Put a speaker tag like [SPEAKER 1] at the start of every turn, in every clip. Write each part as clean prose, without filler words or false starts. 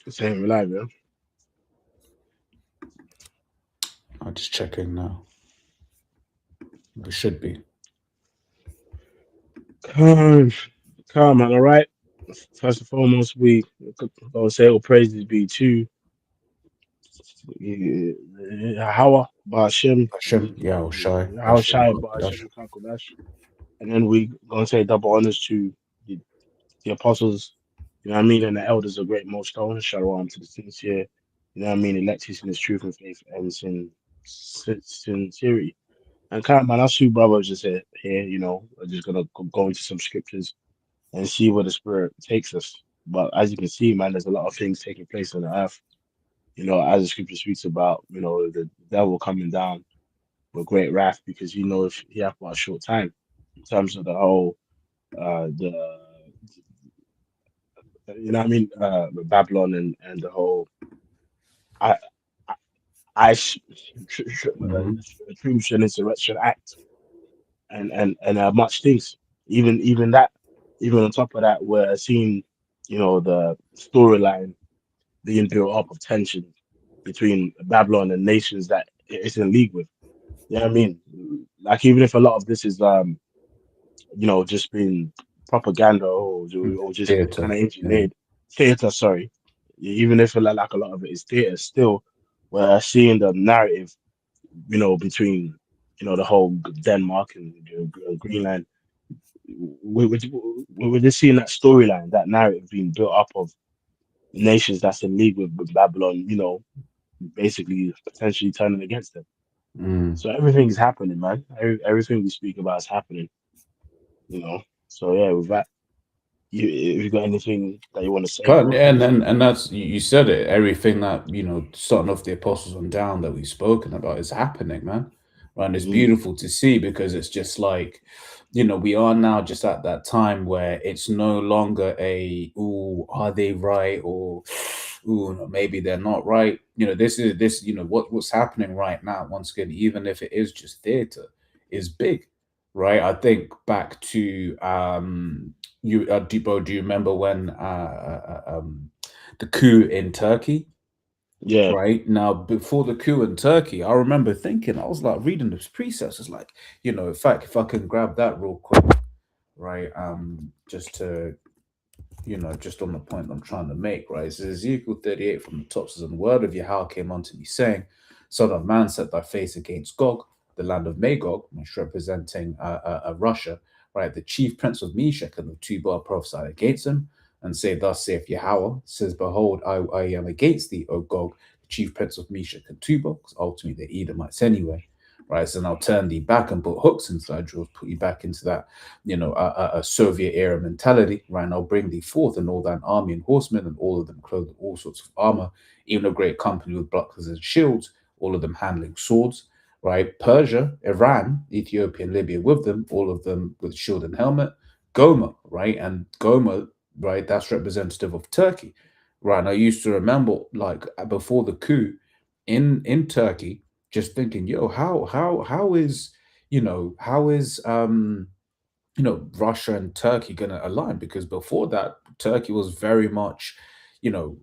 [SPEAKER 1] Same live, yeah.
[SPEAKER 2] I'm just checking now. We should be.
[SPEAKER 1] Come, come, man. All right. First and foremost, we gonna say all praises be to Hawa Ba'Shem,
[SPEAKER 2] Hashem, yeah, Shai,
[SPEAKER 1] Hawa
[SPEAKER 2] Hashem,
[SPEAKER 1] Shai
[SPEAKER 2] Kodash.
[SPEAKER 1] Ba'Shem Kakodash, and then we gonna say double honors to the, the apostles. You know what I mean, and the elders of Great Millstone. Shalom to the sincere. You know what I mean, elected in His truth and faith and sincerity. And kind of man, our two brothers just here, you know, are just gonna go into some scriptures and see where the spirit takes us. But as you can see, man, there's a lot of things taking place on the earth. You know, as the scripture speaks about, you know, the devil coming down with great wrath because you know if he have for a short time in terms of the whole the you know what I mean Babylon and the whole I I
[SPEAKER 2] Mm-hmm.
[SPEAKER 1] Tribulation Insurrection Act and much things. Even that, even on top of that, we're seeing you know the storyline being built up of tension between Babylon and nations that it's in league with. You know what I mean? Like even if a lot of this is you know, just being propaganda or just kind
[SPEAKER 2] Theater.
[SPEAKER 1] of
[SPEAKER 2] Yeah.
[SPEAKER 1] engineered theater, sorry. Even if like a lot of it is theater, still we're seeing the narrative, you know, between you know the whole Denmark and Greenland. We're just seeing that storyline, that narrative being built up of nations that's in league with Babylon, you know, basically potentially turning against them.
[SPEAKER 2] Mm.
[SPEAKER 1] So everything's happening, man. Everything we speak about is happening, you know. So yeah, with that, if you got anything that you want to say
[SPEAKER 2] But
[SPEAKER 1] before we speak?
[SPEAKER 2] and that's you said it. Everything that starting off the apostles on down that we've spoken about is happening, man. Right, and it's
[SPEAKER 1] Mm,
[SPEAKER 2] beautiful to see because it's just like, we are now just at that time where it's no longer a ooh, are they right or ooh, no, maybe they're not right. This is this. What's happening right now. Once again, even if it is just theater, is big, right? I think back to do you remember when the coup in Turkey?
[SPEAKER 1] yeah.
[SPEAKER 2] Right now, before the coup in Turkey, I remember thinking, I was like reading those precepts. It's like, in fact, if I can grab that real quick, right? Just to just on the point I'm trying to make, right? So Ezekiel 38 from the top says, and the word of Yahweh came unto me, saying, Son of man, set thy face against Gog, the land of Magog, which representing Russia, right? The chief prince of Meshach and the Tubal prophesied against him, and say, Thus saith Yahweh, says, Behold, I am against thee, O Gog, the chief prince of Meshach and Tubal, because ultimately they're Edomites anyway. Right, so now turn thee back and put hooks inside yours, put you back into that a Soviet era mentality, right? And I'll bring thee forth and all thine army and horsemen, and all of them clothed with all sorts of armor, even a great company with bucklers and shields, all of them handling swords, right? Persia, Iran, Ethiopia, and Libya with them, all of them with shield and helmet. Goma, right? And Goma, right? That's representative of Turkey, right? And I used to remember, like before the coup, in Turkey, just thinking, yo, how is how is Russia and Turkey going to align? Because before that, Turkey was very much, you know,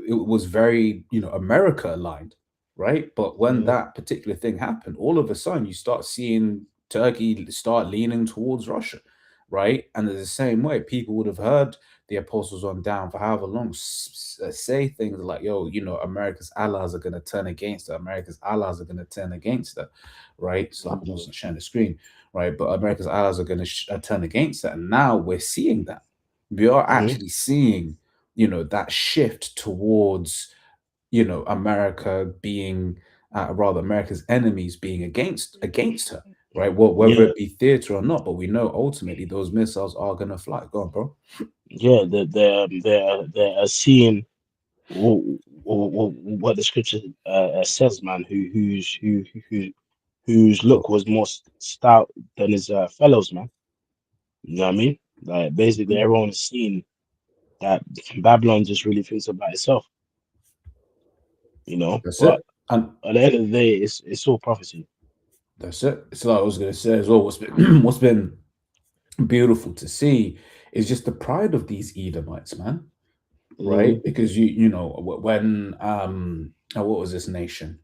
[SPEAKER 2] it was very, America aligned, right? But when
[SPEAKER 1] Mm,
[SPEAKER 2] that particular thing happened, all of a sudden you start seeing Turkey start leaning towards Russia, right? And in the same way, people would have heard the apostles on down for however long say things like, yo, America's allies are going to turn against it. America's allies are going to turn against that, right? So I
[SPEAKER 1] mm,
[SPEAKER 2] wasn't sharing the screen, right? But America's allies are going to turn against that. And now we're seeing that. We are
[SPEAKER 1] mm,
[SPEAKER 2] actually seeing, that shift towards, America being, rather America's enemies being against her, right? Well, whether
[SPEAKER 1] yeah,
[SPEAKER 2] it be theater or not, but we know ultimately those missiles are going to fly. Go on, bro.
[SPEAKER 1] yeah. They're seeing what the scripture says, man. Whose look was more stout than his fellows, man. You know what I mean? Like basically,
[SPEAKER 2] Mhm.
[SPEAKER 1] everyone is seeing that Babylon just really thinks about itself, you know.
[SPEAKER 2] That's
[SPEAKER 1] But
[SPEAKER 2] it. And
[SPEAKER 1] at the end of the day, it's all prophecy.
[SPEAKER 2] that's it. It's like I was going to say as well. What's been what's been beautiful to see is just the pride of these Edomites, man. right?
[SPEAKER 1] Mm,
[SPEAKER 2] Because you know when what was this nation?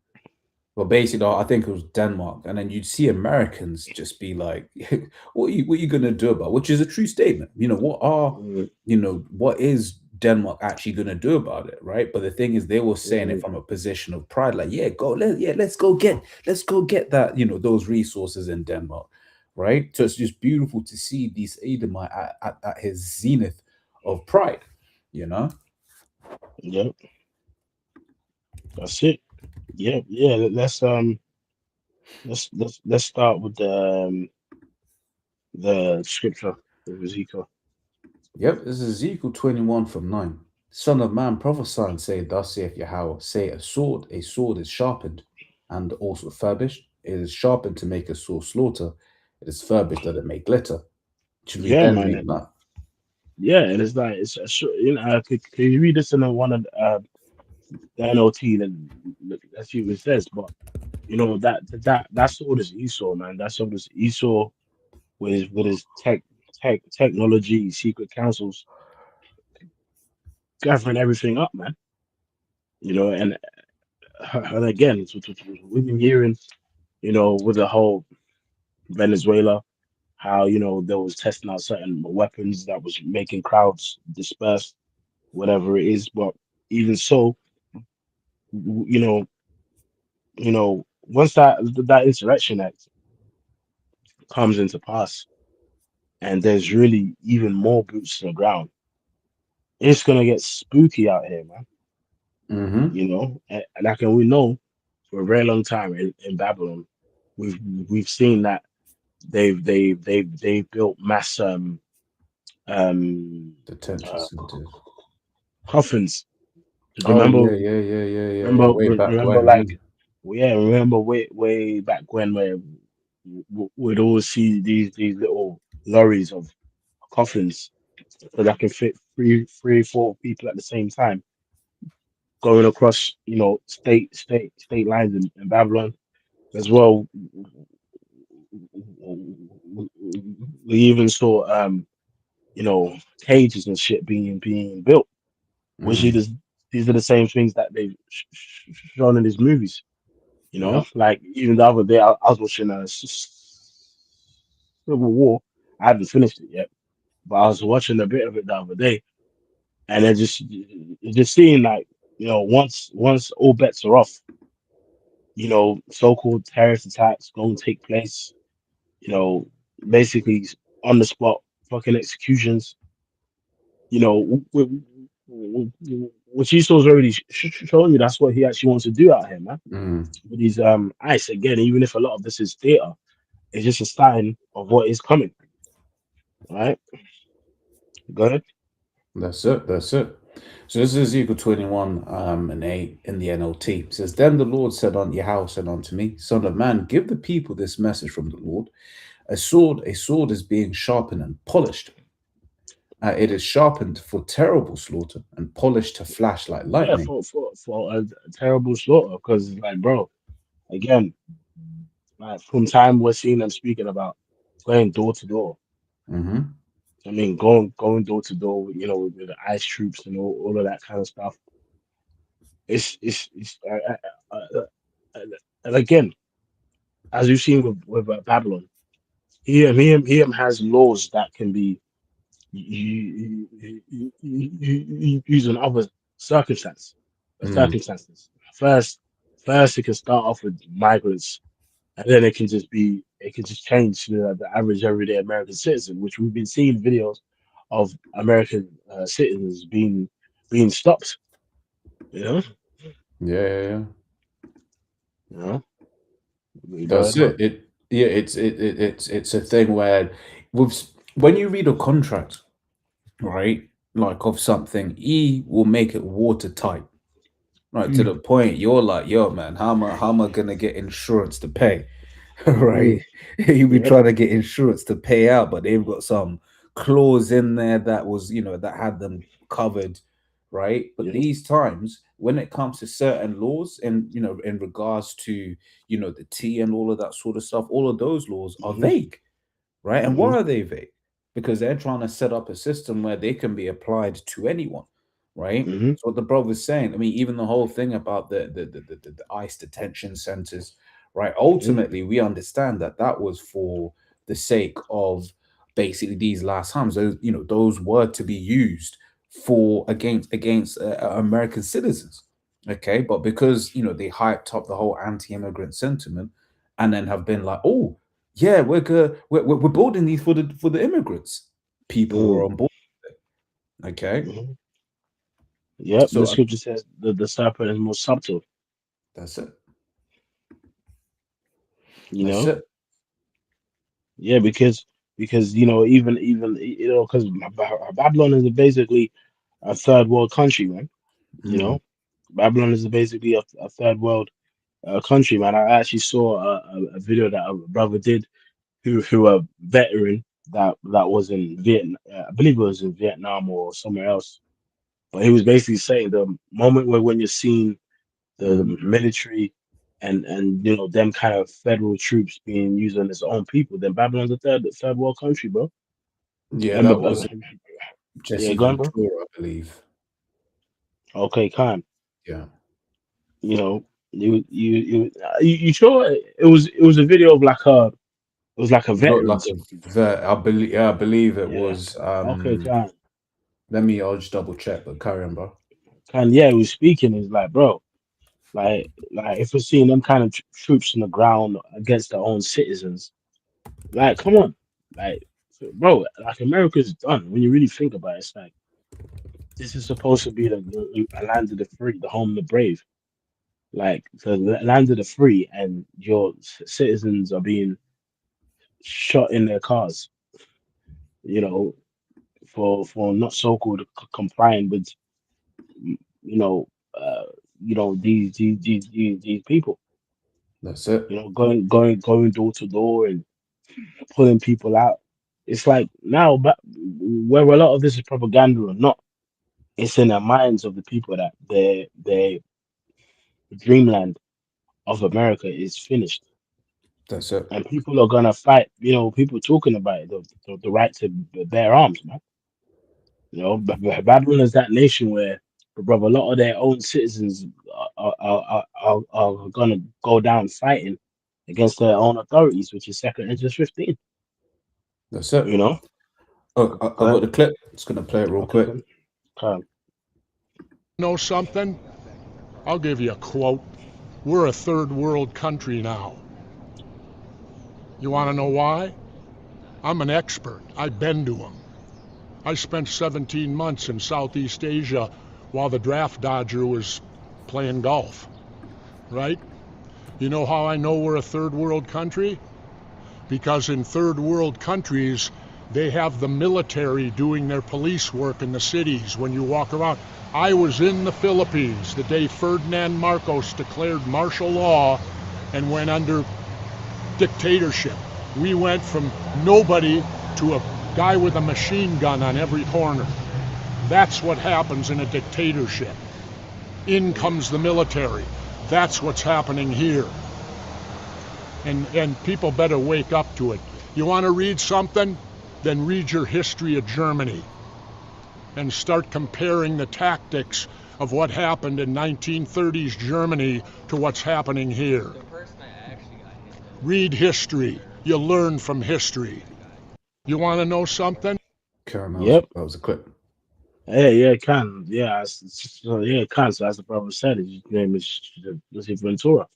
[SPEAKER 2] Well, basically, I think it was Denmark, and then you'd see Americans just be like, what are you gonna do about?" Which is a true statement. You know,
[SPEAKER 1] mm,
[SPEAKER 2] what is Denmark actually gonna do about it, right? But the thing is, they were saying it
[SPEAKER 1] mm.
[SPEAKER 2] from a position of pride, like, yeah, let's go get that, those resources in Denmark, right? So it's just beautiful to see these Edomite at his zenith of pride, you know.
[SPEAKER 1] Yeah, that's it. Yeah, yeah. Let's start with the scripture of Ezekiel.
[SPEAKER 2] Yep, this is Ezekiel 21 from 9. Son of man, prophesy and say, Thus saith Yahweh, say a sword is sharpened and also furbished. It is sharpened to make a sore slaughter. It is furbished that it may glitter. Should we
[SPEAKER 1] Yeah,
[SPEAKER 2] then
[SPEAKER 1] man.
[SPEAKER 2] read that?
[SPEAKER 1] Yeah, and it's like it's a you know. Can you read this in one of the NLT? Let's see what it says. But that sword is Esau, man. That sword is Esau with his technology, secret councils, gathering everything up, man. And again, we've been hearing, with the whole Venezuela, how there was testing out certain weapons that was making crowds disperse, whatever it is. But even so, w- you know, once that insurrection act comes into pass, and there's really even more boots on the ground, it's gonna get spooky out here, man.
[SPEAKER 2] Mm-hmm.
[SPEAKER 1] And like, and we know for a very long time in Babylon, we've we've seen that they've built mass um
[SPEAKER 2] Detention
[SPEAKER 1] uh,
[SPEAKER 2] centers.
[SPEAKER 1] coffins.
[SPEAKER 2] Oh,
[SPEAKER 1] Remember,
[SPEAKER 2] yeah, yeah, yeah, yeah, yeah, yeah. Way back
[SPEAKER 1] remember,
[SPEAKER 2] when.
[SPEAKER 1] like, yeah, remember way back when, where we'd always see these little lorries of coffins so that can fit three, four people at the same time, going across, state lines in Babylon as well. We even saw cages and shit being built, which
[SPEAKER 2] Mm,
[SPEAKER 1] these are the same things that they've shown in these movies.
[SPEAKER 2] yep.
[SPEAKER 1] Like even the other day, I was watching Civil War. I haven't finished it yet, but I was watching a bit of it the other day, and it just seeing, like, once all bets are off, so-called terrorist attacks going to take place, you know, basically on the spot fucking executions, which Esau's already shown you that's what he actually wants to do out here, man.
[SPEAKER 2] Mm,
[SPEAKER 1] With these ice again, even if a lot of this is theater, it's just a sign of what is coming. Right? Go ahead.
[SPEAKER 2] that's it. That's it. So this is Ezekiel 21 and 8 in the NLT. It says, Then the Lord said unto Yahweh said unto me, Son of man, give the people this message from the Lord. A sword is being sharpened and polished. It is sharpened for terrible slaughter and polished to flash like
[SPEAKER 1] Yeah,
[SPEAKER 2] lightning.
[SPEAKER 1] for a terrible slaughter, because, like, bro, again, like, from time we're seeing them speaking about going door to door.
[SPEAKER 2] Hmm.
[SPEAKER 1] I mean, going door to door, with the ICE troops and all of that kind of stuff. It's and again, as you've seen with Babylon, he has laws that can be used in other circumstances.
[SPEAKER 2] Mm,
[SPEAKER 1] First, first it can start off with migrants, and then it can just change to the average everyday American citizen, which we've been seeing videos of American citizens being stopped. You know,
[SPEAKER 2] yeah, yeah, yeah.
[SPEAKER 1] you know. We go
[SPEAKER 2] That's
[SPEAKER 1] ahead, bro.
[SPEAKER 2] it. It's a thing where when you read a contract, right, like of something, he will make it watertight, right, to
[SPEAKER 1] Mm,
[SPEAKER 2] the point you're like, yo, man, how am I gonna get insurance to pay?
[SPEAKER 1] mm,
[SPEAKER 2] Right? You'll be
[SPEAKER 1] yep.
[SPEAKER 2] trying to get insurance to pay out, but they've got some clause in there that was, that had them covered, right? But
[SPEAKER 1] Yep.
[SPEAKER 2] these times, when it comes to certain laws and in regards to the T and all of that sort of stuff, all of those laws are
[SPEAKER 1] Hmm.
[SPEAKER 2] vague, right? And
[SPEAKER 1] Hmm.
[SPEAKER 2] why are they vague? Because they're trying to set up a system where they can be applied to anyone. right?
[SPEAKER 1] Mm-hmm.
[SPEAKER 2] So what the brother's saying, I mean, even the whole thing about the ICE detention centers, right?
[SPEAKER 1] Mm-hmm.
[SPEAKER 2] Ultimately, we understand that that was for the sake of basically these last times. Those, you know, those were to be used for against American citizens. Okay, but because you know they hyped up the whole anti-immigrant sentiment, and then have been like, oh yeah, we're building these for the immigrants. People were
[SPEAKER 1] Mm-hmm.
[SPEAKER 2] on board. Okay,
[SPEAKER 1] Mm-hmm. Yep. The
[SPEAKER 2] so
[SPEAKER 1] scripture says the serpent is more subtle.
[SPEAKER 2] that's it.
[SPEAKER 1] You
[SPEAKER 2] That's
[SPEAKER 1] know.
[SPEAKER 2] it.
[SPEAKER 1] Yeah, because even because Babylon is basically a third world country, man. You
[SPEAKER 2] Mm,
[SPEAKER 1] know, Babylon is basically a third world country, man. I actually saw a video that a brother did who a veteran that was in Vietnam. I believe it was in Vietnam or somewhere else. But he was basically saying the moment where when you're seeing the
[SPEAKER 2] mm.
[SPEAKER 1] military and them kind of federal troops being used on its own people, then Babylon's a third world country, bro.
[SPEAKER 2] Yeah, that
[SPEAKER 1] Remember,
[SPEAKER 2] was
[SPEAKER 1] yeah,
[SPEAKER 2] Jesse
[SPEAKER 1] go on, bro.
[SPEAKER 2] Ventura, I believe.
[SPEAKER 1] Okay, Khan.
[SPEAKER 2] Yeah,
[SPEAKER 1] You know, you sure it was a video of like a
[SPEAKER 2] looked
[SPEAKER 1] veteran
[SPEAKER 2] like a
[SPEAKER 1] speaking.
[SPEAKER 2] vet. I believe. Yeah, I believe it
[SPEAKER 1] Yeah.
[SPEAKER 2] was.
[SPEAKER 1] Okay, Khan.
[SPEAKER 2] Let me. I'll just double check. But carry on, bro.
[SPEAKER 1] Khan. Yeah, he was speaking. It's like, bro, if we're seeing them kind of troops on the ground against their own citizens, like, come on, like, bro, like America's done. When you really think about it, it's like this is supposed to be the land of the free, the home of the brave. Like the land of the free, and your citizens are being shot in their cars, you know, for not so-called complying with, you know, uh, these people,
[SPEAKER 2] That's it.
[SPEAKER 1] going door to door and pulling people out. It's like now, but whether a lot of this is propaganda or not, it's in the minds of the people that their dreamland of America is finished,
[SPEAKER 2] That's it.
[SPEAKER 1] and people are gonna fight. People talking about it, the right to bear arms, man. Babylon is that nation where, brother, a lot of their own citizens are gonna go down fighting against their own authorities, which is Second Ezra 15.
[SPEAKER 2] That's it.
[SPEAKER 1] You know,
[SPEAKER 2] Oh, I got
[SPEAKER 1] okay,
[SPEAKER 2] the clip. Just gonna play it real
[SPEAKER 1] okay,
[SPEAKER 2] quick.
[SPEAKER 1] come, come.
[SPEAKER 3] Know something? I'll give you a quote. We're a third world country now. You want to know why? I'm an expert. I've been to them. I spent 17 months in Southeast Asia while the draft dodger was playing golf, right? You know how I know we're a third world country? Because in third world countries, they have the military doing their police work in the cities when you walk around. I was in the Philippines the day Ferdinand Marcos declared martial law and went under dictatorship. We went from nobody to a guy with a machine gun on every corner. That's what happens in a dictatorship. In comes the military. That's what's happening here. And people better wake up to it. You want to read something? Then read your history of Germany and start comparing the tactics of what happened in 1930s Germany to what's happening here. Read history. You learn from history. You want to know something?
[SPEAKER 2] Karen,
[SPEAKER 1] Yep.
[SPEAKER 2] that was a clip.
[SPEAKER 1] Yeah, can. Yeah, yeah, can. So as the brother said, his name is Ventura.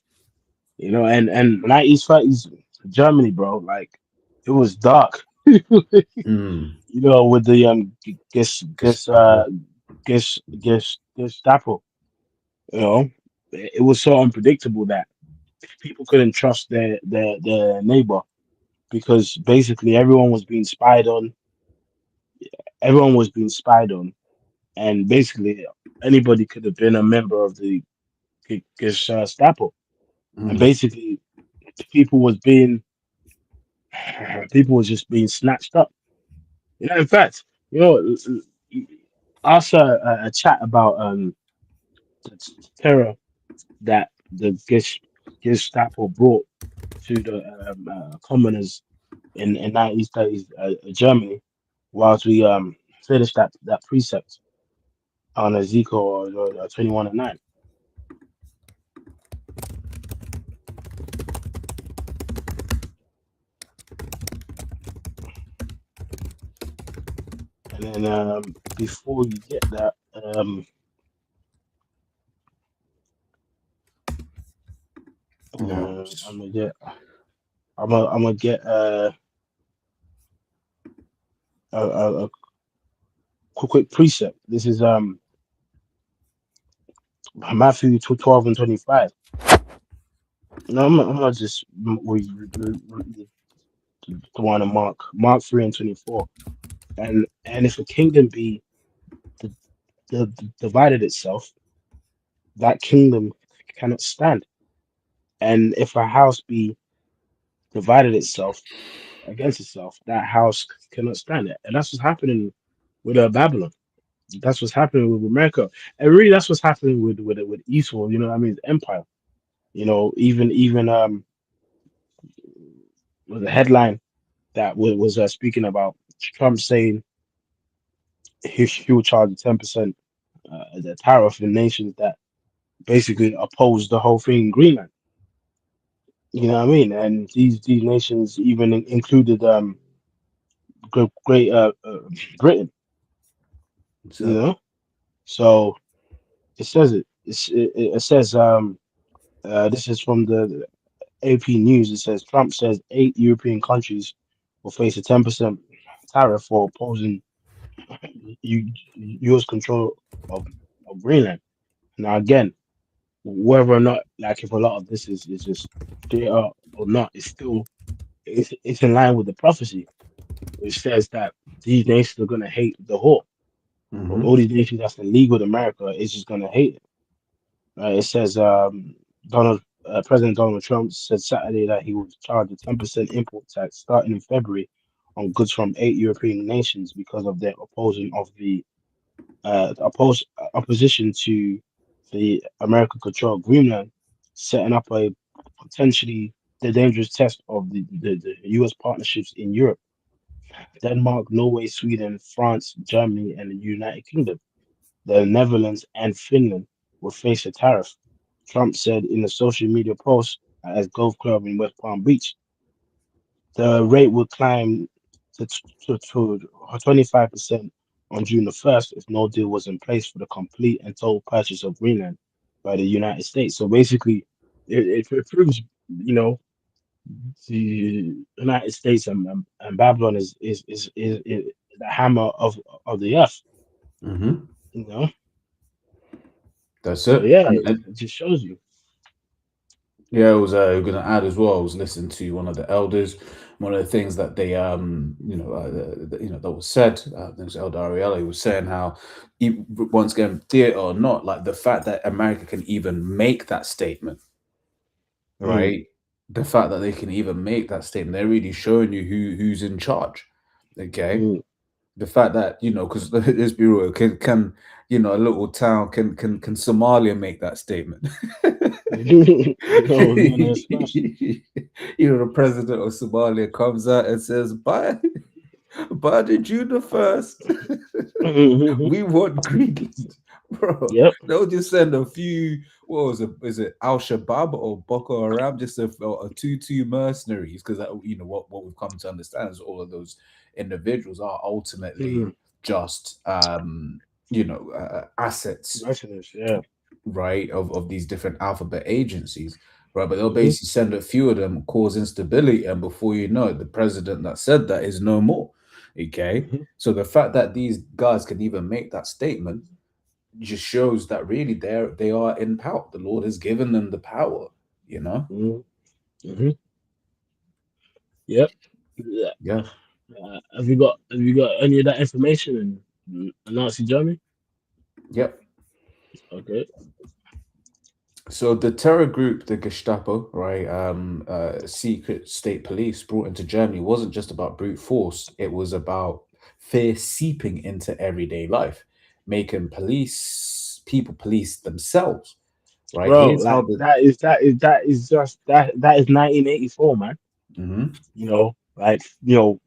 [SPEAKER 1] And 90s, 30s Germany, bro. Like it was dark.
[SPEAKER 2] Mm.
[SPEAKER 1] With the
[SPEAKER 2] Gestapo.
[SPEAKER 1] Gestapo. It was so unpredictable that people couldn't trust their neighbor, because basically everyone was being spied on. Everyone was being spied on, and basically anybody could have been a member of the Gestapo. And
[SPEAKER 2] Mm.
[SPEAKER 1] basically people was being people was just being snatched up. In fact, ask a chat about the terror that the Gestapo brought to the commoners in 1930s Germany, whilst we finished that precept. on Ezekiel or 21:9. And then before you get that,
[SPEAKER 2] Yeah.
[SPEAKER 1] I'm gonna get I'm gonna get a quick precept. This is Matthew 12:25. No, I'm not just the one in Mark 3:24. And if a kingdom be the, divided itself, that kingdom cannot stand. And if a house be divided itself against itself, that house cannot stand it. And that's what's happening with Babylon. That's what's happening with America. And really that's what's happening with Esau, you know what I mean? Empire. You know, even with the headline that was speaking about Trump saying he will charge 10% the tariff in nations that basically oppose the whole thing in Greenland. You know what I mean? And these nations even included Great Britain. You
[SPEAKER 2] So,
[SPEAKER 1] know, so it says it says this is from the AP News. It says Trump says 8 European countries will face a 10% tariff for opposing U.S. control of, Greenland. Now again, whether or not, like, if a lot of this is just data or not, it's in line with the prophecy, which says that these nations are gonna hate the whole. All
[SPEAKER 2] mm-hmm.
[SPEAKER 1] these nations that's illegal with America is just gonna hate it. It says Donald President Donald Trump said Saturday that he would charge a 10% import tax starting in February on goods from 8 European nations because of their opposing of the opposition to the American control of Greenland, setting up a potentially the dangerous test of the U.S. partnerships in Europe. Denmark, Norway, Sweden, France, Germany, and the United Kingdom, the Netherlands, and Finland will face a tariff, Trump said in a social media post at his golf club in West Palm Beach. The rate would climb to 25% on June the 1st if no deal was in place for the complete and total purchase of Greenland by the United States. So basically, it proves, you know, the United States and Babylon is the hammer of the earth,
[SPEAKER 2] Mm-hmm.
[SPEAKER 1] you know.
[SPEAKER 2] That's
[SPEAKER 1] So
[SPEAKER 2] it.
[SPEAKER 1] yeah,
[SPEAKER 2] And
[SPEAKER 1] it just shows you.
[SPEAKER 2] yeah, it was going to add as well. I was listening to one of the elders. One of the things that they, that was said. There was Elder Ariella. He was saying how, once again, theater or not, like the fact that America can even make that statement,
[SPEAKER 1] Mm,
[SPEAKER 2] right? The fact that they can even make that statement, they're really showing you who's in charge. Okay,
[SPEAKER 1] mm.
[SPEAKER 2] the fact that because let's be real, can a little town can Somalia make that statement?
[SPEAKER 1] No, no, smash.
[SPEAKER 2] The president of Somalia comes out and says, by the June the 1st, we want Greenland. Bro,
[SPEAKER 1] Yep.
[SPEAKER 2] they'll just send a few, what was it? Is it Al Shabaab or Boko Haram? Just a two mercenaries, because what we've come to understand is all of those individuals are ultimately
[SPEAKER 1] Mm.
[SPEAKER 2] just assets,
[SPEAKER 1] Mercenaries, yeah.
[SPEAKER 2] right, of these different alphabet agencies, right? But they'll
[SPEAKER 1] Hmm.
[SPEAKER 2] basically send a few of them, cause instability, and before you know it, the president that said that is no more. Okay,
[SPEAKER 1] Hmm.
[SPEAKER 2] so the fact that these guys can even make that statement just shows that really they are in power. The Lord has given them the power, you know.
[SPEAKER 1] Hmm. Hmm. Yep. Yeah.
[SPEAKER 2] Yeah.
[SPEAKER 1] Have you got any of that information in Nazi Germany?
[SPEAKER 2] Yep.
[SPEAKER 1] Okay.
[SPEAKER 2] So the terror group, the Gestapo, right, secret state police brought into Germany wasn't just about brute force. It was about fear seeping into everyday life, making people police themselves. Right.
[SPEAKER 1] Bro,
[SPEAKER 2] Here's how
[SPEAKER 1] like
[SPEAKER 2] the
[SPEAKER 1] that is just that is 1984, man.
[SPEAKER 2] Mhm.
[SPEAKER 1] Like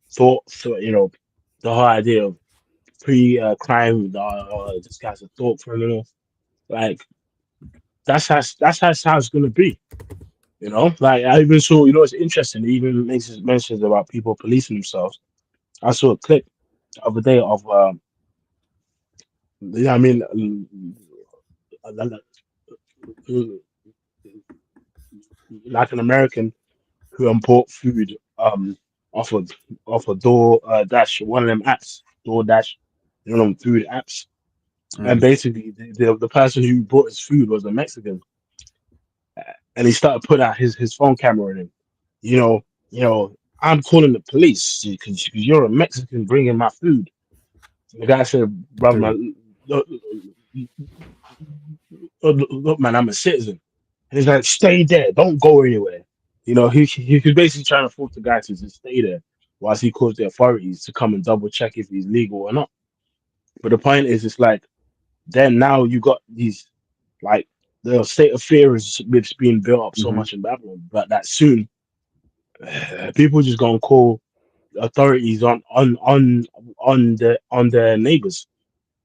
[SPEAKER 1] thought, so the whole idea of pre-crime. This guy's a thought criminal. Like that's how it's gonna be. You know, like I even saw. You know, it's interesting. It even makes mentions about people policing themselves. I saw a clip the other day of I mean, like an American who bought food off of Door Dash, one of them apps, Door Dash, you know, them food apps. And
[SPEAKER 2] Mm.
[SPEAKER 1] basically, the person who bought his food was a Mexican, and he started putting out his phone camera in him. You know, I'm calling the police because you're a Mexican bringing my food. And the guy said, "Brother,
[SPEAKER 2] True.
[SPEAKER 1] man, look, man, I'm a citizen." And he's like, "Stay there, don't go anywhere." You know, he was basically trying to force the guy to just stay there whilst he calls the authorities to come and double check if he's legal or not. But the point is, it's like then now you got these like the state of fear is it's being built up so
[SPEAKER 2] Hmm.
[SPEAKER 1] much in Babylon, but that soon people just gonna call authorities on their neighbors.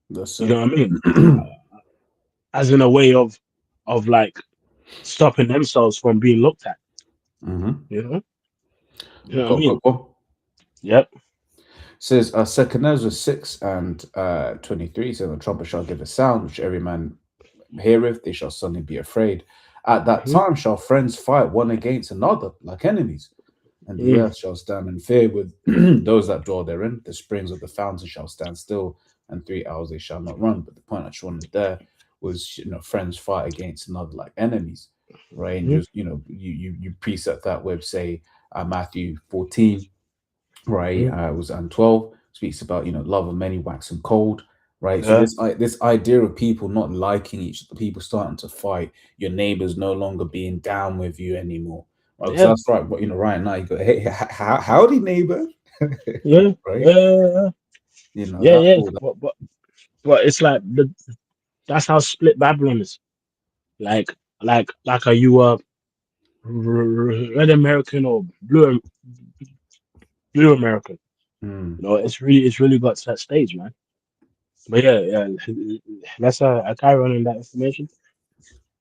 [SPEAKER 2] That's
[SPEAKER 1] You
[SPEAKER 2] it.
[SPEAKER 1] know what I mean? As in a way of like stopping themselves from being looked at.
[SPEAKER 2] Hmm.
[SPEAKER 1] You know? You know what I
[SPEAKER 2] Got
[SPEAKER 1] mean?
[SPEAKER 2] got one.
[SPEAKER 1] Yep.
[SPEAKER 2] Says Second Ezra 6 and 23 says, "The trumpet shall give a sound, which every man heareth, they shall suddenly be afraid. At that
[SPEAKER 1] Hmm.
[SPEAKER 2] time shall friends fight one against another, like enemies, and the
[SPEAKER 1] Mm.
[SPEAKER 2] earth shall stand in fear with those that dwell therein. The springs of the fountain shall stand still, and 3 hours they shall not run." But the point I just wanted there was, friends fight against another like enemies, right? And
[SPEAKER 1] Hmm.
[SPEAKER 2] just, you precept that with, say, Matthew 14, right?
[SPEAKER 1] Hmm.
[SPEAKER 2] It was and 12 speaks about, love of many waxing cold, right? So
[SPEAKER 1] Yeah.
[SPEAKER 2] this idea of people not liking each other, people starting to fight, your neighbors no longer being down with you anymore, right? Because
[SPEAKER 1] Yeah.
[SPEAKER 2] that's right. But right now you go, hey, howdy neighbor,
[SPEAKER 1] Yeah.
[SPEAKER 2] right?
[SPEAKER 1] Yeah. Yeah.
[SPEAKER 2] That's
[SPEAKER 1] Yeah.
[SPEAKER 2] all that.
[SPEAKER 1] But it's like that's how split Babylon is. Like are you a red American or blue American?
[SPEAKER 2] Mm.
[SPEAKER 1] You know, it's really got to that stage, man. But yeah, yeah. Let's carry on in that information.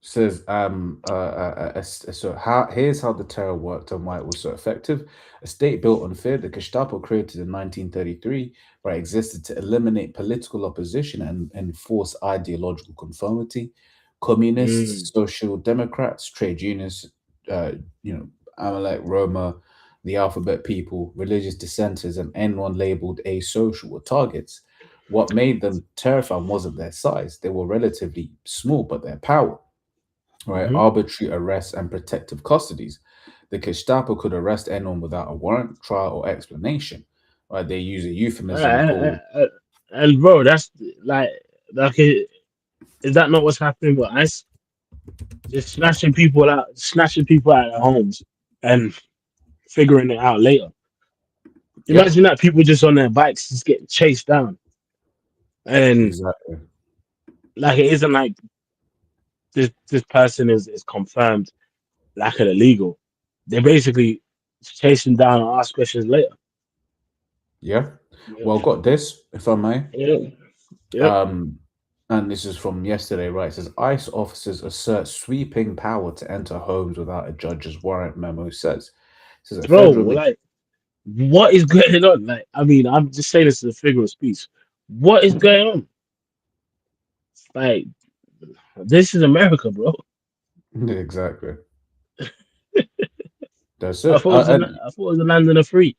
[SPEAKER 2] Says so how here's how the terror worked and why it was so effective. A state built on fear, the Gestapo, created in 1933, but existed to eliminate political opposition and enforce ideological conformity.
[SPEAKER 1] Mm.
[SPEAKER 2] Communists, social democrats, trade unions, uh, Amalek, Roma, the alphabet people, religious dissenters, and anyone labeled asocial were targets. What made them terrifying wasn't their size; they were relatively small, but their power, right?
[SPEAKER 1] Hmm.
[SPEAKER 2] Arbitrary arrests and protective custodies. The Gestapo could arrest anyone without a warrant, trial, or explanation. Right? They use a euphemism called.
[SPEAKER 1] And bro, that's like is that not what's happening with ICE? Just snatching people out of their homes and figuring it out later.
[SPEAKER 2] Yeah,
[SPEAKER 1] Imagine that people just on their bikes just getting chased down, and
[SPEAKER 2] exactly.
[SPEAKER 1] like it isn't like this person is confirmed like an illegal. They're basically chasing down and ask questions later.
[SPEAKER 2] Yeah.
[SPEAKER 1] Yeah,
[SPEAKER 2] Well, got this, if I may.
[SPEAKER 1] yeah, yeah.
[SPEAKER 2] Um, and this is from yesterday, right? It says ICE officers assert sweeping power to enter homes without a judge's warrant. Memo says. It says a
[SPEAKER 1] Bro,
[SPEAKER 2] federal.
[SPEAKER 1] like what is going on? Like, I mean, I'm just saying this as a figure of speech. What is going on? Like, this is America, bro.
[SPEAKER 2] Exactly. That's
[SPEAKER 1] I
[SPEAKER 2] it.
[SPEAKER 1] thought I thought it was the land of the free.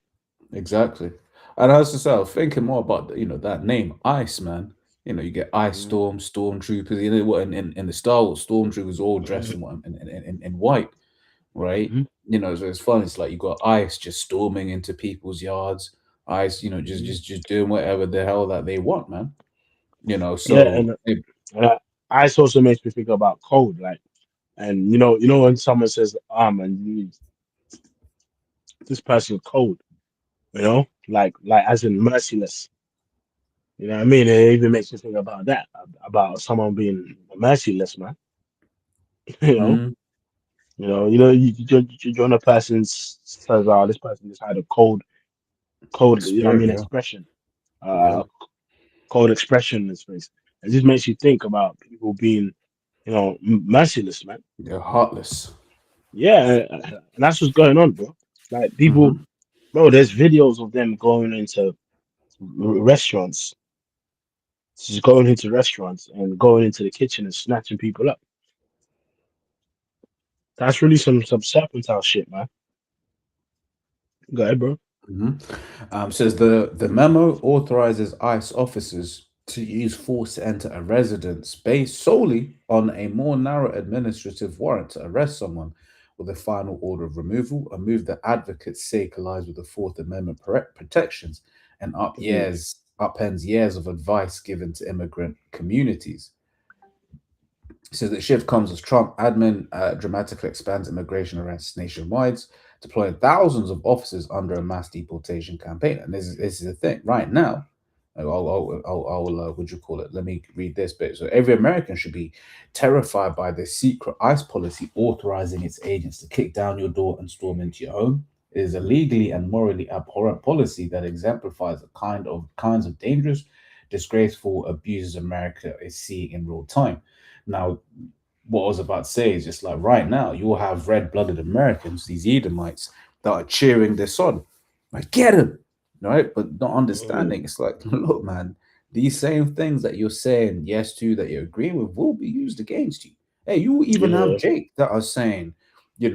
[SPEAKER 2] Exactly. And as I said, I was thinking more about that name, Ice Man. You get Ice
[SPEAKER 1] Mhm,
[SPEAKER 2] Storm, Stormtroopers. You know what? In the Star Wars, Stormtroopers all dressed
[SPEAKER 1] mhm,
[SPEAKER 2] in what in white, right?
[SPEAKER 1] mhm,
[SPEAKER 2] So it's fun. It's like you got Ice just storming into people's yards. Ice, just
[SPEAKER 1] mhm.
[SPEAKER 2] just just doing whatever the hell that they want, man.
[SPEAKER 1] Yeah,
[SPEAKER 2] So
[SPEAKER 1] and ice also makes me think about cold, like, and when someone says, and this person cold, like as in merciless. You know what I mean? It even makes me think about that, about someone being merciless, man. You know,
[SPEAKER 2] mm,
[SPEAKER 1] you join a person says, "Oh, this person just had a cold, you know what I
[SPEAKER 2] experience,
[SPEAKER 1] mean,
[SPEAKER 2] yeah,
[SPEAKER 1] expression."
[SPEAKER 2] yeah.
[SPEAKER 1] Uh, cold expression in his face. It just makes you think about people being, merciless, man.
[SPEAKER 2] They're heartless.
[SPEAKER 1] Yeah, and that's what's going on, bro. Like people,
[SPEAKER 2] Hmm.
[SPEAKER 1] bro. There's videos of them going into restaurants, just going into restaurants and going into the kitchen and snatching people up. That's really some serpentine shit, man. Go ahead, bro.
[SPEAKER 2] Hmm. Says the memo authorizes ICE officers to use force to enter a residence based solely on a more narrow administrative warrant to arrest someone with a final order of removal, a move that advocates say collides with the Fourth Amendment protections and
[SPEAKER 1] Mm,
[SPEAKER 2] upends years of advice given to immigrant communities. So the shift comes as Trump admin dramatically expands immigration arrests nationwide, deploying thousands of officers under a mass deportation campaign. And this is the thing right now. What you call it? Let me read this bit. So every American should be terrified by the secret ICE policy authorizing its agents to kick down your door and storm into your home. It is a legally and morally abhorrent policy that exemplifies the kinds of dangerous, disgraceful abuses America is seeing in real time. Now, what I was about to say is just like right now, you'll have red-blooded Americans, these Edomites, that are cheering this on. Like, get him, right? But not
[SPEAKER 1] mm,
[SPEAKER 2] understanding. It's like, look, man, these same things that you're saying yes to, that you're agreeing with, will be used against you. Hey, you even have
[SPEAKER 1] yeah.
[SPEAKER 2] Jake that are saying, this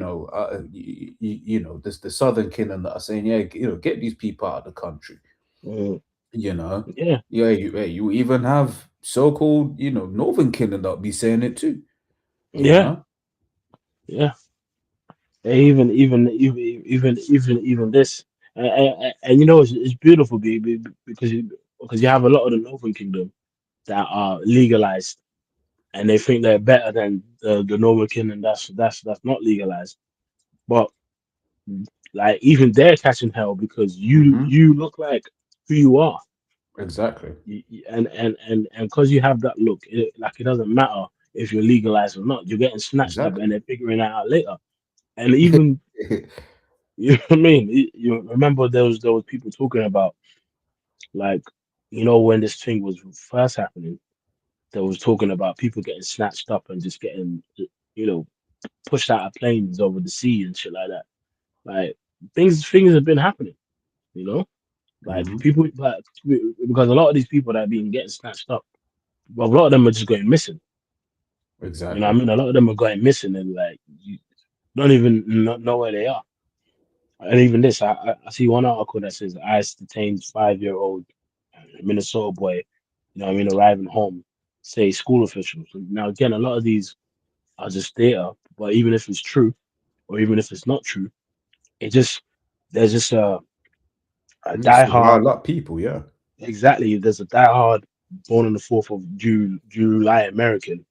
[SPEAKER 2] the Southern Kingdom that are saying, yeah, get these people out of the country,
[SPEAKER 1] Mm,
[SPEAKER 2] you know.
[SPEAKER 1] yeah.
[SPEAKER 2] Yeah, you even have so-called, Northern Kingdom that be saying it too, you
[SPEAKER 1] Yeah.
[SPEAKER 2] know.
[SPEAKER 1] Yeah. Even this, and it's beautiful, baby, because you have a lot of the Northern Kingdom that are legalized, and they think they're better than the Northern Kingdom that's not legalized. But like even they're catching hell because you
[SPEAKER 2] Hmm.
[SPEAKER 1] you look like who you are,
[SPEAKER 2] Exactly.
[SPEAKER 1] and because you have that look, it doesn't matter if you're legalized or not. You're getting snatched up,
[SPEAKER 2] Exactly.
[SPEAKER 1] and they're figuring it out later. And even you know what I mean? You remember there was people talking about like when this thing was first happening, there was talking about people getting snatched up and just getting you know pushed out of planes over the sea and shit like that. Like things have been happening, you know. Like
[SPEAKER 2] Hmm.
[SPEAKER 1] people, like because a lot of these people that are being getting snatched up, well, a lot of them are just going missing. You know what
[SPEAKER 2] Exactly.
[SPEAKER 1] I mean? A lot of them are going missing and like you don't even know where they are. And even this, I see one article that says ICE detains 5-year-old Minnesota boy, arriving home, say school officials. Now, again, a lot of these are just data, but even if it's true, or even if it's not true, it just, there's just a
[SPEAKER 2] It's to
[SPEAKER 1] diehard,
[SPEAKER 2] rile up people, yeah.
[SPEAKER 1] exactly, there's a diehard born on the 4th of July American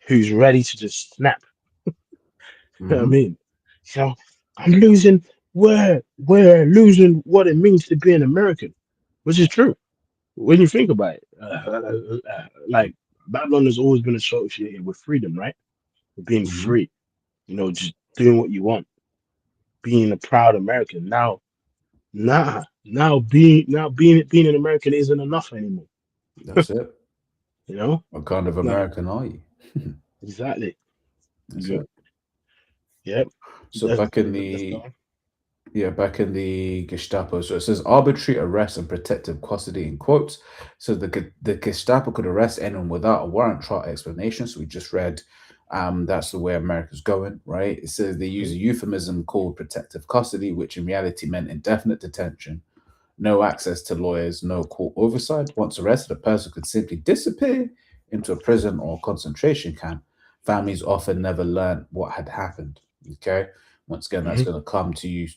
[SPEAKER 1] who's ready to just snap. You know what I
[SPEAKER 2] Hmm.
[SPEAKER 1] mean? So I'm losing, we're losing what it means to be an American, which is true when you think about it. Like Babylon has always been associated with freedom, right? With being
[SPEAKER 2] Hmm.
[SPEAKER 1] free, just doing what you want, being a proud American. Now being an American isn't enough anymore.
[SPEAKER 2] That's it.
[SPEAKER 1] You know,
[SPEAKER 2] What kind of
[SPEAKER 1] like
[SPEAKER 2] American are you?
[SPEAKER 1] exactly.
[SPEAKER 2] That's
[SPEAKER 1] Yep,
[SPEAKER 2] it.
[SPEAKER 1] yep.
[SPEAKER 2] So back in
[SPEAKER 1] That's
[SPEAKER 2] the
[SPEAKER 1] gone.
[SPEAKER 2] back in the Gestapo. So it says arbitrary arrest and protective custody in quotes. So the Gestapo could arrest anyone without a warrant, trial, explanation. So we just read, that's the way America's going, right? It says they use
[SPEAKER 1] Mhm,
[SPEAKER 2] a euphemism called protective custody, which in reality meant indefinite detention, no access to lawyers, no court oversight. Once arrested, a person could simply disappear into a prison or concentration camp. Families often never learn what had happened. Okay. Once again, that's
[SPEAKER 1] mhm,
[SPEAKER 2] going to come to you,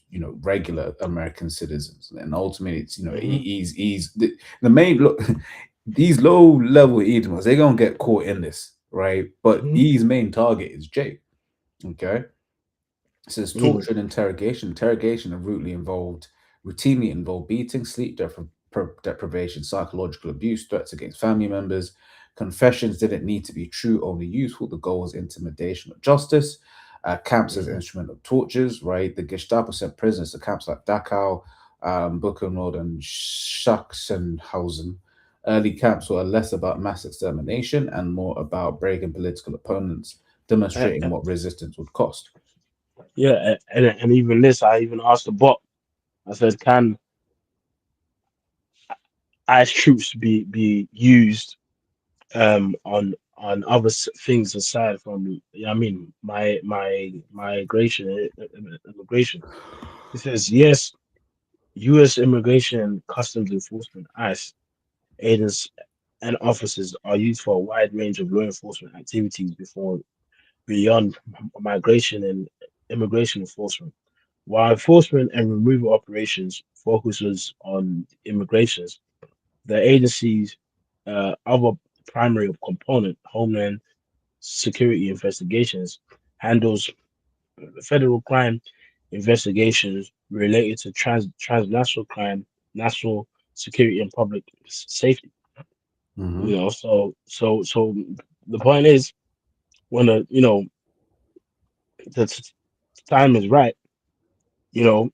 [SPEAKER 2] regular American citizens. And ultimately, it's,
[SPEAKER 1] mhm,
[SPEAKER 2] he's the main look, these low level Edomites, they're going to get caught in this, right? But
[SPEAKER 1] mhm,
[SPEAKER 2] his main target is Jake. Okay. It says
[SPEAKER 1] mhm,
[SPEAKER 2] torture and interrogation. Interrogation are routinely involve beating, sleep deprivation, psychological abuse, threats against family members. Confessions didn't need to be true, only useful. The goal was intimidation of justice. Camps as
[SPEAKER 1] mhm,
[SPEAKER 2] instrument of tortures, right? The Gestapo sent prisoners to camps like Dachau, Buchenwald, and Sachsenhausen. Early camps were less about mass extermination and more about breaking political opponents, demonstrating what resistance would cost.
[SPEAKER 1] Yeah, and even this, I even asked the bot. I said, can ICE troops be used on other things aside from, I mean, my migration, immigration? It says yes. U.S. Immigration and Customs Enforcement (ICE) agents and officers are used for a wide range of law enforcement activities before beyond migration and immigration enforcement. While enforcement and removal operations focuses on immigrations, the agency's other primary component, Homeland Security Investigations, handles federal crime investigations related to transnational crime, national security, and public safety.
[SPEAKER 2] Hmm.
[SPEAKER 1] So the point is, when the time is right, you know,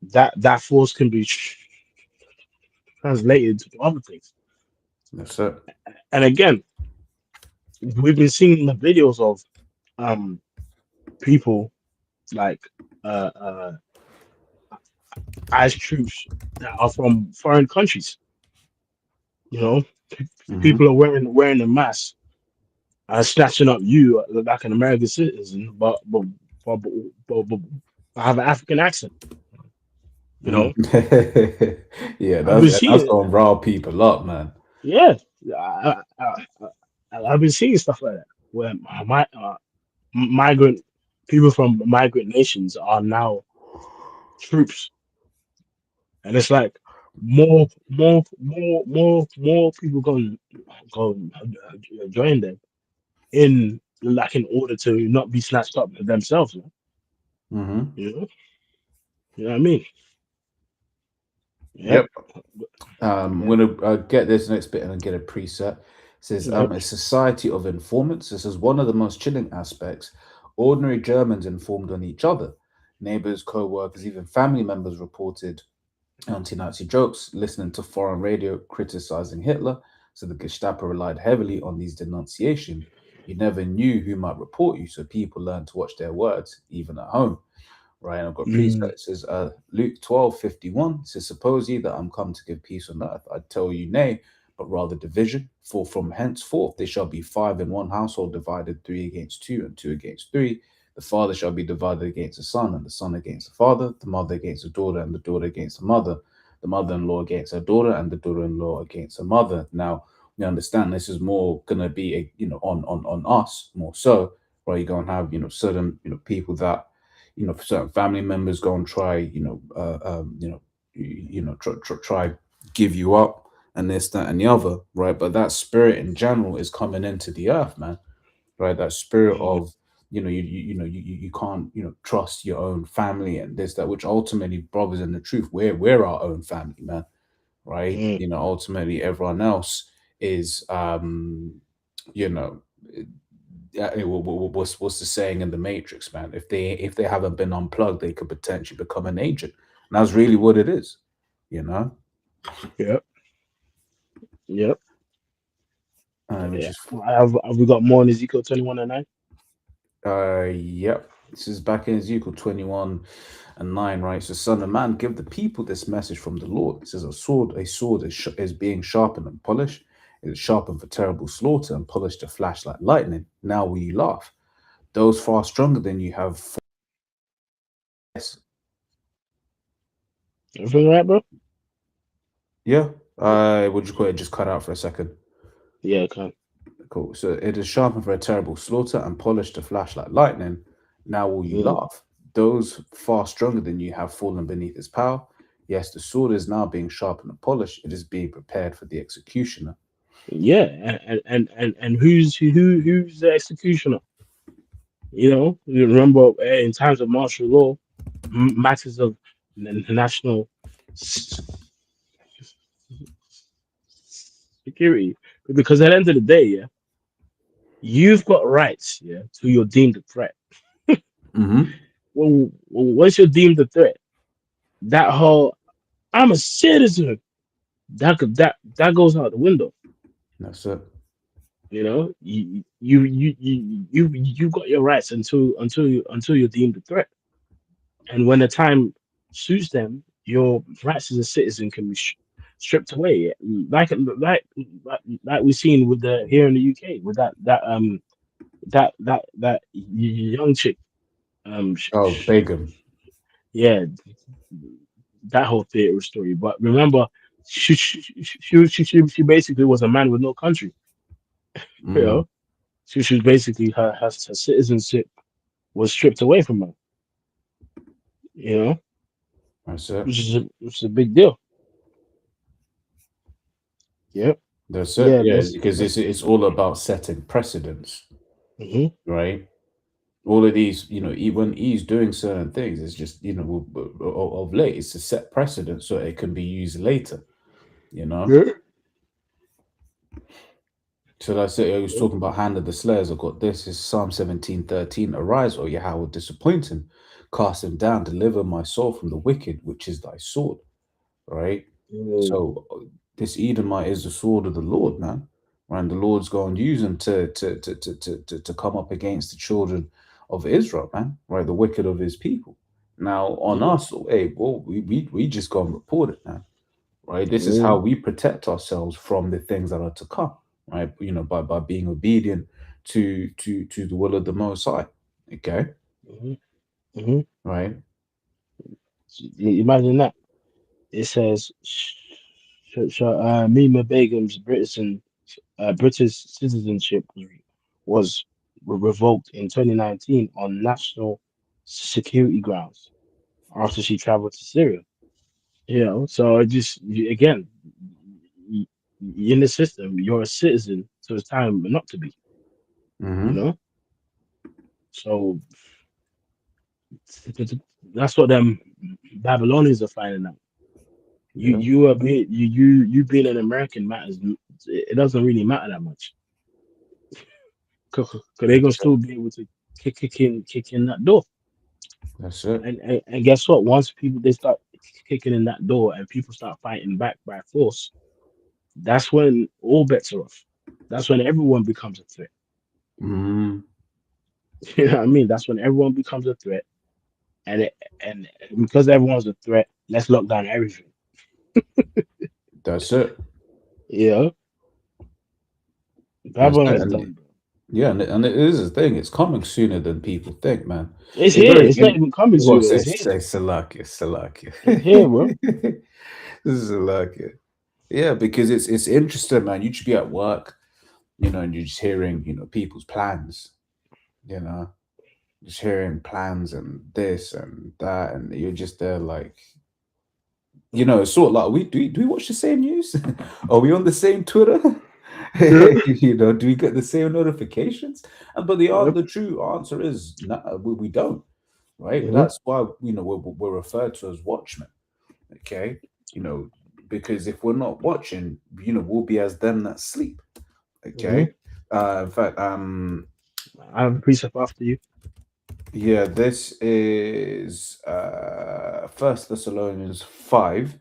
[SPEAKER 1] that force can be translated to other things.
[SPEAKER 2] That's it.
[SPEAKER 1] And again, we've been seeing the videos of um people like uh uh ICE troops that are from foreign countries. You know,
[SPEAKER 2] Hmm.
[SPEAKER 1] people are wearing a mask and snatching up you like an American citizen, but, but I have an African accent. You
[SPEAKER 2] Hmm.
[SPEAKER 1] know,
[SPEAKER 2] Yeah,
[SPEAKER 1] I've been
[SPEAKER 2] that's
[SPEAKER 1] seeing,
[SPEAKER 2] gonna rile people up, man.
[SPEAKER 1] yeah, I've been seeing stuff like that where migrant people from migrant nations are now troops, and it's like more people go join them in like in order to not be snatched up themselves.
[SPEAKER 2] Hmm.
[SPEAKER 1] You know, you know what I mean? Yep,
[SPEAKER 2] Yep. I'm
[SPEAKER 1] yep,
[SPEAKER 2] gonna get this next bit and then get a preset. It says,
[SPEAKER 1] yep.
[SPEAKER 2] a society of informants. This is one of the most chilling aspects. Ordinary Germans informed on each other. Neighbors, co-workers, even family members reported anti-Nazi jokes, listening to foreign radio criticizing Hitler. So the Gestapo relied heavily on these denunciations. You never knew who might report you, so people learned to watch their words, even at home. Right, and I've got
[SPEAKER 1] Mm,
[SPEAKER 2] precept. It says Luke 12:51 says, suppose ye that I'm come to give peace on earth. I tell you nay, but rather division. For from henceforth there shall be five in one household, divided three against two, and two against three. The father shall be divided against the son, and the son against the father, the mother against the daughter, and the daughter against the mother, the mother-in-law against her daughter, and the daughter-in-law against her mother. Now, you understand this is more gonna be a on us more so, right? You're gonna have certain people that certain family members go and try try give you up and this that and the other, right? But that spirit in general is coming into the earth, man, right? That spirit
[SPEAKER 1] mm,
[SPEAKER 2] of you can't trust your own family and this that, which ultimately, brothers, in the truth, we're our own family, man, right?
[SPEAKER 1] mm.
[SPEAKER 2] Ultimately everyone else is you know what's the saying in the Matrix, man? If they haven't been unplugged, they could potentially become an agent. And that's really what it is, you know.
[SPEAKER 1] Yep, yep.
[SPEAKER 2] Which
[SPEAKER 1] Yeah.
[SPEAKER 2] is
[SPEAKER 1] Have we got more in Ezekiel 21 and 9?
[SPEAKER 2] yep. This is back in Ezekiel 21:9, right? So, son of man, give the people this message from the Lord. It says, a sword is being sharpened and polished. It is sharpened for terrible slaughter and polished to flash like lightning. Now will you laugh? Those far stronger than you have.
[SPEAKER 1] Everything right, bro?
[SPEAKER 2] Yeah. Would you call it? Just cut out for a second.
[SPEAKER 1] Yeah, okay.
[SPEAKER 2] Cool. So it is sharpened for a terrible slaughter and polished to flash like lightning. Now will you
[SPEAKER 1] Mm.
[SPEAKER 2] laugh? Those far stronger than you have fallen beneath its power. Yes, the sword is now being sharpened and polished. It is being prepared for the executioner.
[SPEAKER 1] Yeah, and who's the executioner? You remember in times of martial law, matters of national s- security, because at the end of the day, yeah, you've got rights, yeah, till you're deemed a threat.
[SPEAKER 2] Mm-hmm.
[SPEAKER 1] Once you're deemed a threat, that whole I'm a citizen. that goes out the window.
[SPEAKER 2] That's it.
[SPEAKER 1] You know, you got your rights until you're deemed a threat, and when the time suits them, your rights as a citizen can be stripped away, like we've seen with the here in the UK with that young chick,
[SPEAKER 2] Oh, Begum.
[SPEAKER 1] yeah, that whole theater story. But remember, she basically was a man with no country. You
[SPEAKER 2] Mm,
[SPEAKER 1] know, she was basically her citizenship was stripped away from her. You know,
[SPEAKER 2] that's it.
[SPEAKER 1] which is a big deal. Yep.
[SPEAKER 2] That's it.
[SPEAKER 1] Yeah.
[SPEAKER 2] Yeah, because it's all about setting precedents,
[SPEAKER 1] Hmm.
[SPEAKER 2] right? All of these, when he's doing certain things, it's just, of late, it's to set precedent so it can be used later, you know?
[SPEAKER 1] Yeah.
[SPEAKER 2] So that's it. I was
[SPEAKER 1] Yeah.
[SPEAKER 2] talking about Hand of the Slayers. I've got this is Psalm 17:13. Arise, O Yahweh, disappoint him, cast him down, deliver my soul from the wicked, which is thy sword, right?
[SPEAKER 1] Mm,
[SPEAKER 2] So this Edomite is the sword of the Lord, man. And the Lord's going to use him to come up against the children of Israel, man. Right, the wicked of his people. Now on
[SPEAKER 1] yeah.
[SPEAKER 2] us, hey, well, we just go and report it, man. Right, this is how
[SPEAKER 1] Mm,
[SPEAKER 2] we protect ourselves from the things that are to come. Right, by being obedient to the will of the Most High. Okay,
[SPEAKER 1] mhm, mhm.
[SPEAKER 2] right.
[SPEAKER 1] Imagine that. It says, Mima Begum's British citizenship was revoked in 2019 on national security grounds after she traveled to Syria. You know, so again, y- in the system, you're a citizen, so it's time not to be. You
[SPEAKER 2] Mm-hmm.
[SPEAKER 1] know, so that's what them Babylonians are finding out.
[SPEAKER 2] Yeah,
[SPEAKER 1] You being an American matters. It doesn't really matter that much because they're gonna
[SPEAKER 2] that's it.
[SPEAKER 1] still be able to kick in that door.
[SPEAKER 2] That's it.
[SPEAKER 1] And guess what? Once people they start kicking in that door and people start fighting back by force, that's when all bets are off. That's when everyone becomes a threat.
[SPEAKER 2] Mm,
[SPEAKER 1] You know what I mean? That's when everyone becomes a threat, and and because everyone's a threat, let's lock down everything.
[SPEAKER 2] that's it.
[SPEAKER 1] Yeah,
[SPEAKER 2] That's
[SPEAKER 1] Babylon
[SPEAKER 2] it.
[SPEAKER 1] is
[SPEAKER 2] And
[SPEAKER 1] done, bro.
[SPEAKER 2] yeah, and it is a thing. It's coming sooner than people think, man.
[SPEAKER 1] It's
[SPEAKER 2] It's
[SPEAKER 1] here.
[SPEAKER 2] very
[SPEAKER 1] It's not even coming
[SPEAKER 2] well,
[SPEAKER 1] sooner.
[SPEAKER 2] say
[SPEAKER 1] It's here.
[SPEAKER 2] say Salakia, Salakia.
[SPEAKER 1] It's here, bro.
[SPEAKER 2] This is Salakia. Yeah, because it's interesting, man. You should be at work, and you're just hearing, people's plans, you know, just hearing plans and this and that, and you're just there like, it's sort of like do we watch the same news? Are we on the same Twitter?
[SPEAKER 1] Yeah.
[SPEAKER 2] Do we get the same notifications? But the
[SPEAKER 1] Yep.
[SPEAKER 2] the true answer is no, we don't, right?
[SPEAKER 1] Hmm.
[SPEAKER 2] That's why we're referred to as watchmen, okay? You know, because if we're not watching, we'll be as them that sleep,
[SPEAKER 1] Hmm.
[SPEAKER 2] okay? In fact,
[SPEAKER 1] I have a precept after you.
[SPEAKER 2] yeah, this is First Thessalonians 5,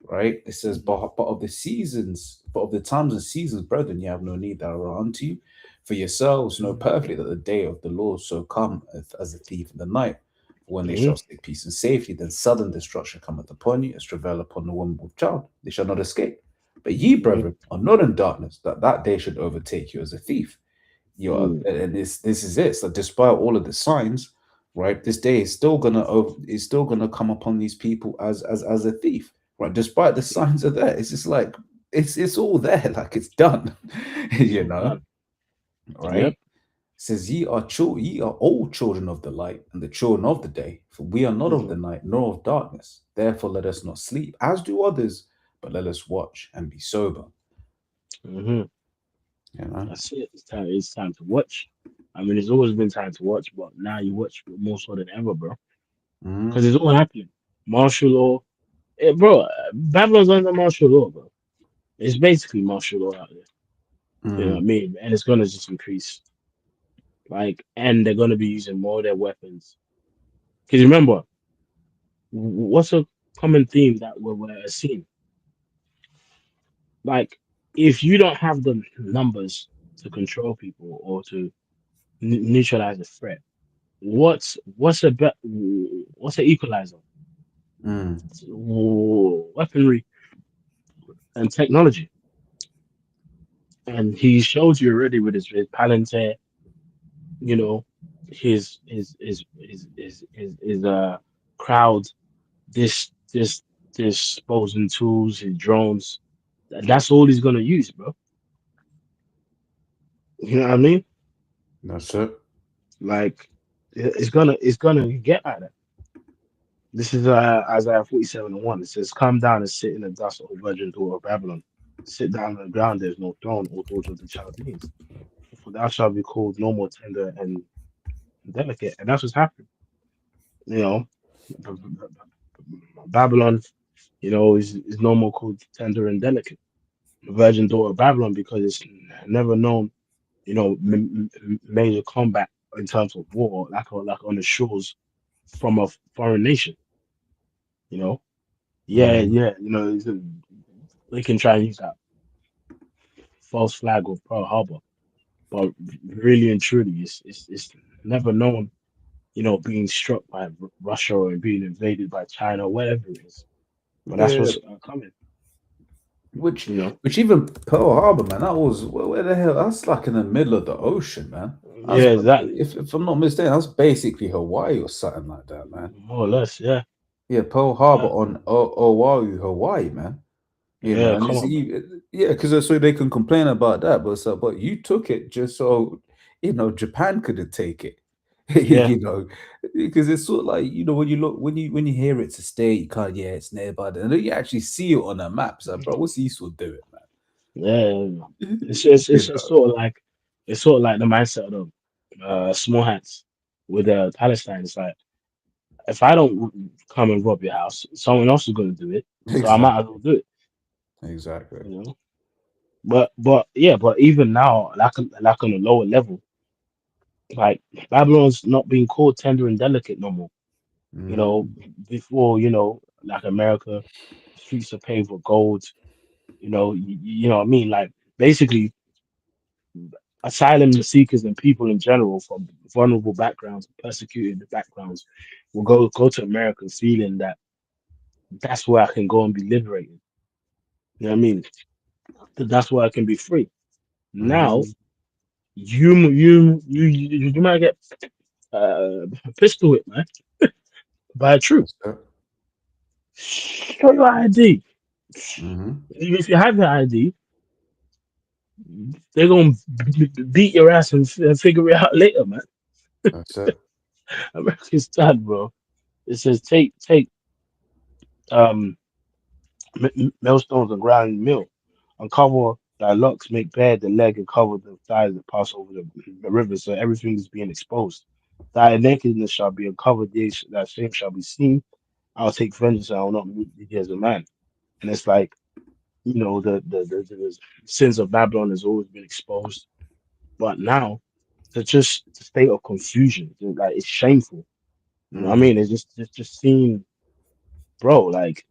[SPEAKER 2] right? It says,
[SPEAKER 1] Mhm.
[SPEAKER 2] but of the seasons, but of the times and seasons, brethren, you have no need that are unto you. For yourselves know perfectly that the day of the Lord so cometh as a thief in the night. For when they
[SPEAKER 1] Hmm.
[SPEAKER 2] shall seek peace and safety, then sudden destruction cometh upon you, as travail upon the woman with child. They shall not escape. But ye,
[SPEAKER 1] Hmm.
[SPEAKER 2] brethren, are not in darkness, that that day should overtake you as a thief. You are,
[SPEAKER 1] Hmm.
[SPEAKER 2] and this is it. So despite all of the signs, right, this day is still gonna come upon these people as a thief, right? Despite the signs are there, it's just like it's all there, like it's done,
[SPEAKER 1] It's
[SPEAKER 2] you
[SPEAKER 1] all
[SPEAKER 2] know,
[SPEAKER 1] done.
[SPEAKER 2] right?
[SPEAKER 1] Yep.
[SPEAKER 2] Says ye are all children of the light and the children of the day, for we are not of
[SPEAKER 1] Hmm.
[SPEAKER 2] the night nor of darkness. Therefore, let us not sleep as do others, but let us watch and be sober.
[SPEAKER 1] Hmm.
[SPEAKER 2] You know.
[SPEAKER 1] That's it. It's time to watch. I mean, it's always been time to watch, but now you watch more so than ever, bro. Because
[SPEAKER 2] Mhm.
[SPEAKER 1] it's all happening. Martial law, bro. Babylon's under martial law, bro. It's basically martial law out there. You know what I
[SPEAKER 2] Mm.
[SPEAKER 1] mean? And it's gonna just increase. Like, and they're gonna be using more of their weapons. Because remember, what's a common theme that we're seeing? Like, if you don't have the numbers to control people or to neutralize a threat, what's an equalizer?
[SPEAKER 2] Mm.
[SPEAKER 1] Weaponry and technology. And he showed you already with his Palantir, you know, his crowd, this this disposing tools, his drones. That's all he's gonna use, bro. You know what I mean?
[SPEAKER 2] That's it.
[SPEAKER 1] Like, it's gonna get like that. This is Isaiah 47:1. It says, "Come down and sit in the dust, O virgin daughter of Babylon. Sit down on the ground. There's no throne, O daughter of the Chaldeans. For thou shalt be called no more tender and delicate." And that's what's happening. You know, Babylon, is no more called tender and delicate. The virgin daughter of Babylon, because it's never known, major combat in terms of war, like on the shores from a foreign nation. You know, yeah,
[SPEAKER 2] Mm.
[SPEAKER 1] yeah. They can try and use that false flag of Pearl Harbor, but really and truly, it's never known. Being struck by Russia or being invaded by China, whatever it is. But that's
[SPEAKER 2] Yeah.
[SPEAKER 1] what's coming.
[SPEAKER 2] Which,
[SPEAKER 1] You know.
[SPEAKER 2] which even Pearl Harbor, man, that was where the hell? That's like in the middle of the ocean, man. That's
[SPEAKER 1] Yeah, exactly.
[SPEAKER 2] if I'm not mistaken, that's basically Hawaii or something like that, man.
[SPEAKER 1] More or less, yeah.
[SPEAKER 2] Yeah, Pearl Harbor
[SPEAKER 1] Yeah,
[SPEAKER 2] on Oahu, Hawaii, man.
[SPEAKER 1] yeah.
[SPEAKER 2] And
[SPEAKER 1] Come
[SPEAKER 2] it's
[SPEAKER 1] on, man.
[SPEAKER 2] yeah, because so they can complain about that, but you took it just so Japan couldn't take it,
[SPEAKER 1] Yeah,
[SPEAKER 2] because it's sort of like when you look when you hear it's a state, you can't it's nearby, and then you actually see it on a map. So, bro, what's Esau doing,
[SPEAKER 1] yeah.
[SPEAKER 2] man?
[SPEAKER 1] It's just sort of like the mindset of small hats with Palestine. It's like, if I don't come and rob your house, someone else is going to do it. So I might as
[SPEAKER 2] Exactly,
[SPEAKER 1] well do it.
[SPEAKER 2] exactly.
[SPEAKER 1] You know. But yeah, but even now, like on a lower level, like, Babylon's not being called tender and delicate no more. You know,
[SPEAKER 2] Mm,
[SPEAKER 1] before, like America, streets are paved with gold. You know what I mean? Like, basically, asylum seekers and people in general from vulnerable backgrounds, persecuted backgrounds, will go to America feeling that that's where I can go and be liberated. You know what I mean? That's where I can be free. Now,
[SPEAKER 2] mm,
[SPEAKER 1] you might get pistol whipped, man, by a troop.
[SPEAKER 2] that's it.
[SPEAKER 1] Show your ID.
[SPEAKER 2] Hmm.
[SPEAKER 1] If you have the ID, they're gonna beat your ass and figure it out later, man.
[SPEAKER 2] That's it.
[SPEAKER 1] America's done, bro. It says take um millstones and grind mill, uncover thy locks, make bare the leg, and cover the thighs that pass over the river. So everything is being exposed. Thy nakedness shall be uncovered; that shame shall be seen. I'll take vengeance; I will not meet thee as a man. And it's like, the sins of Babylon has always been exposed, but now it's just a state of confusion. Like, it's shameful. You know what I
[SPEAKER 2] Mm,
[SPEAKER 1] mean? It's just seeing, bro. Like,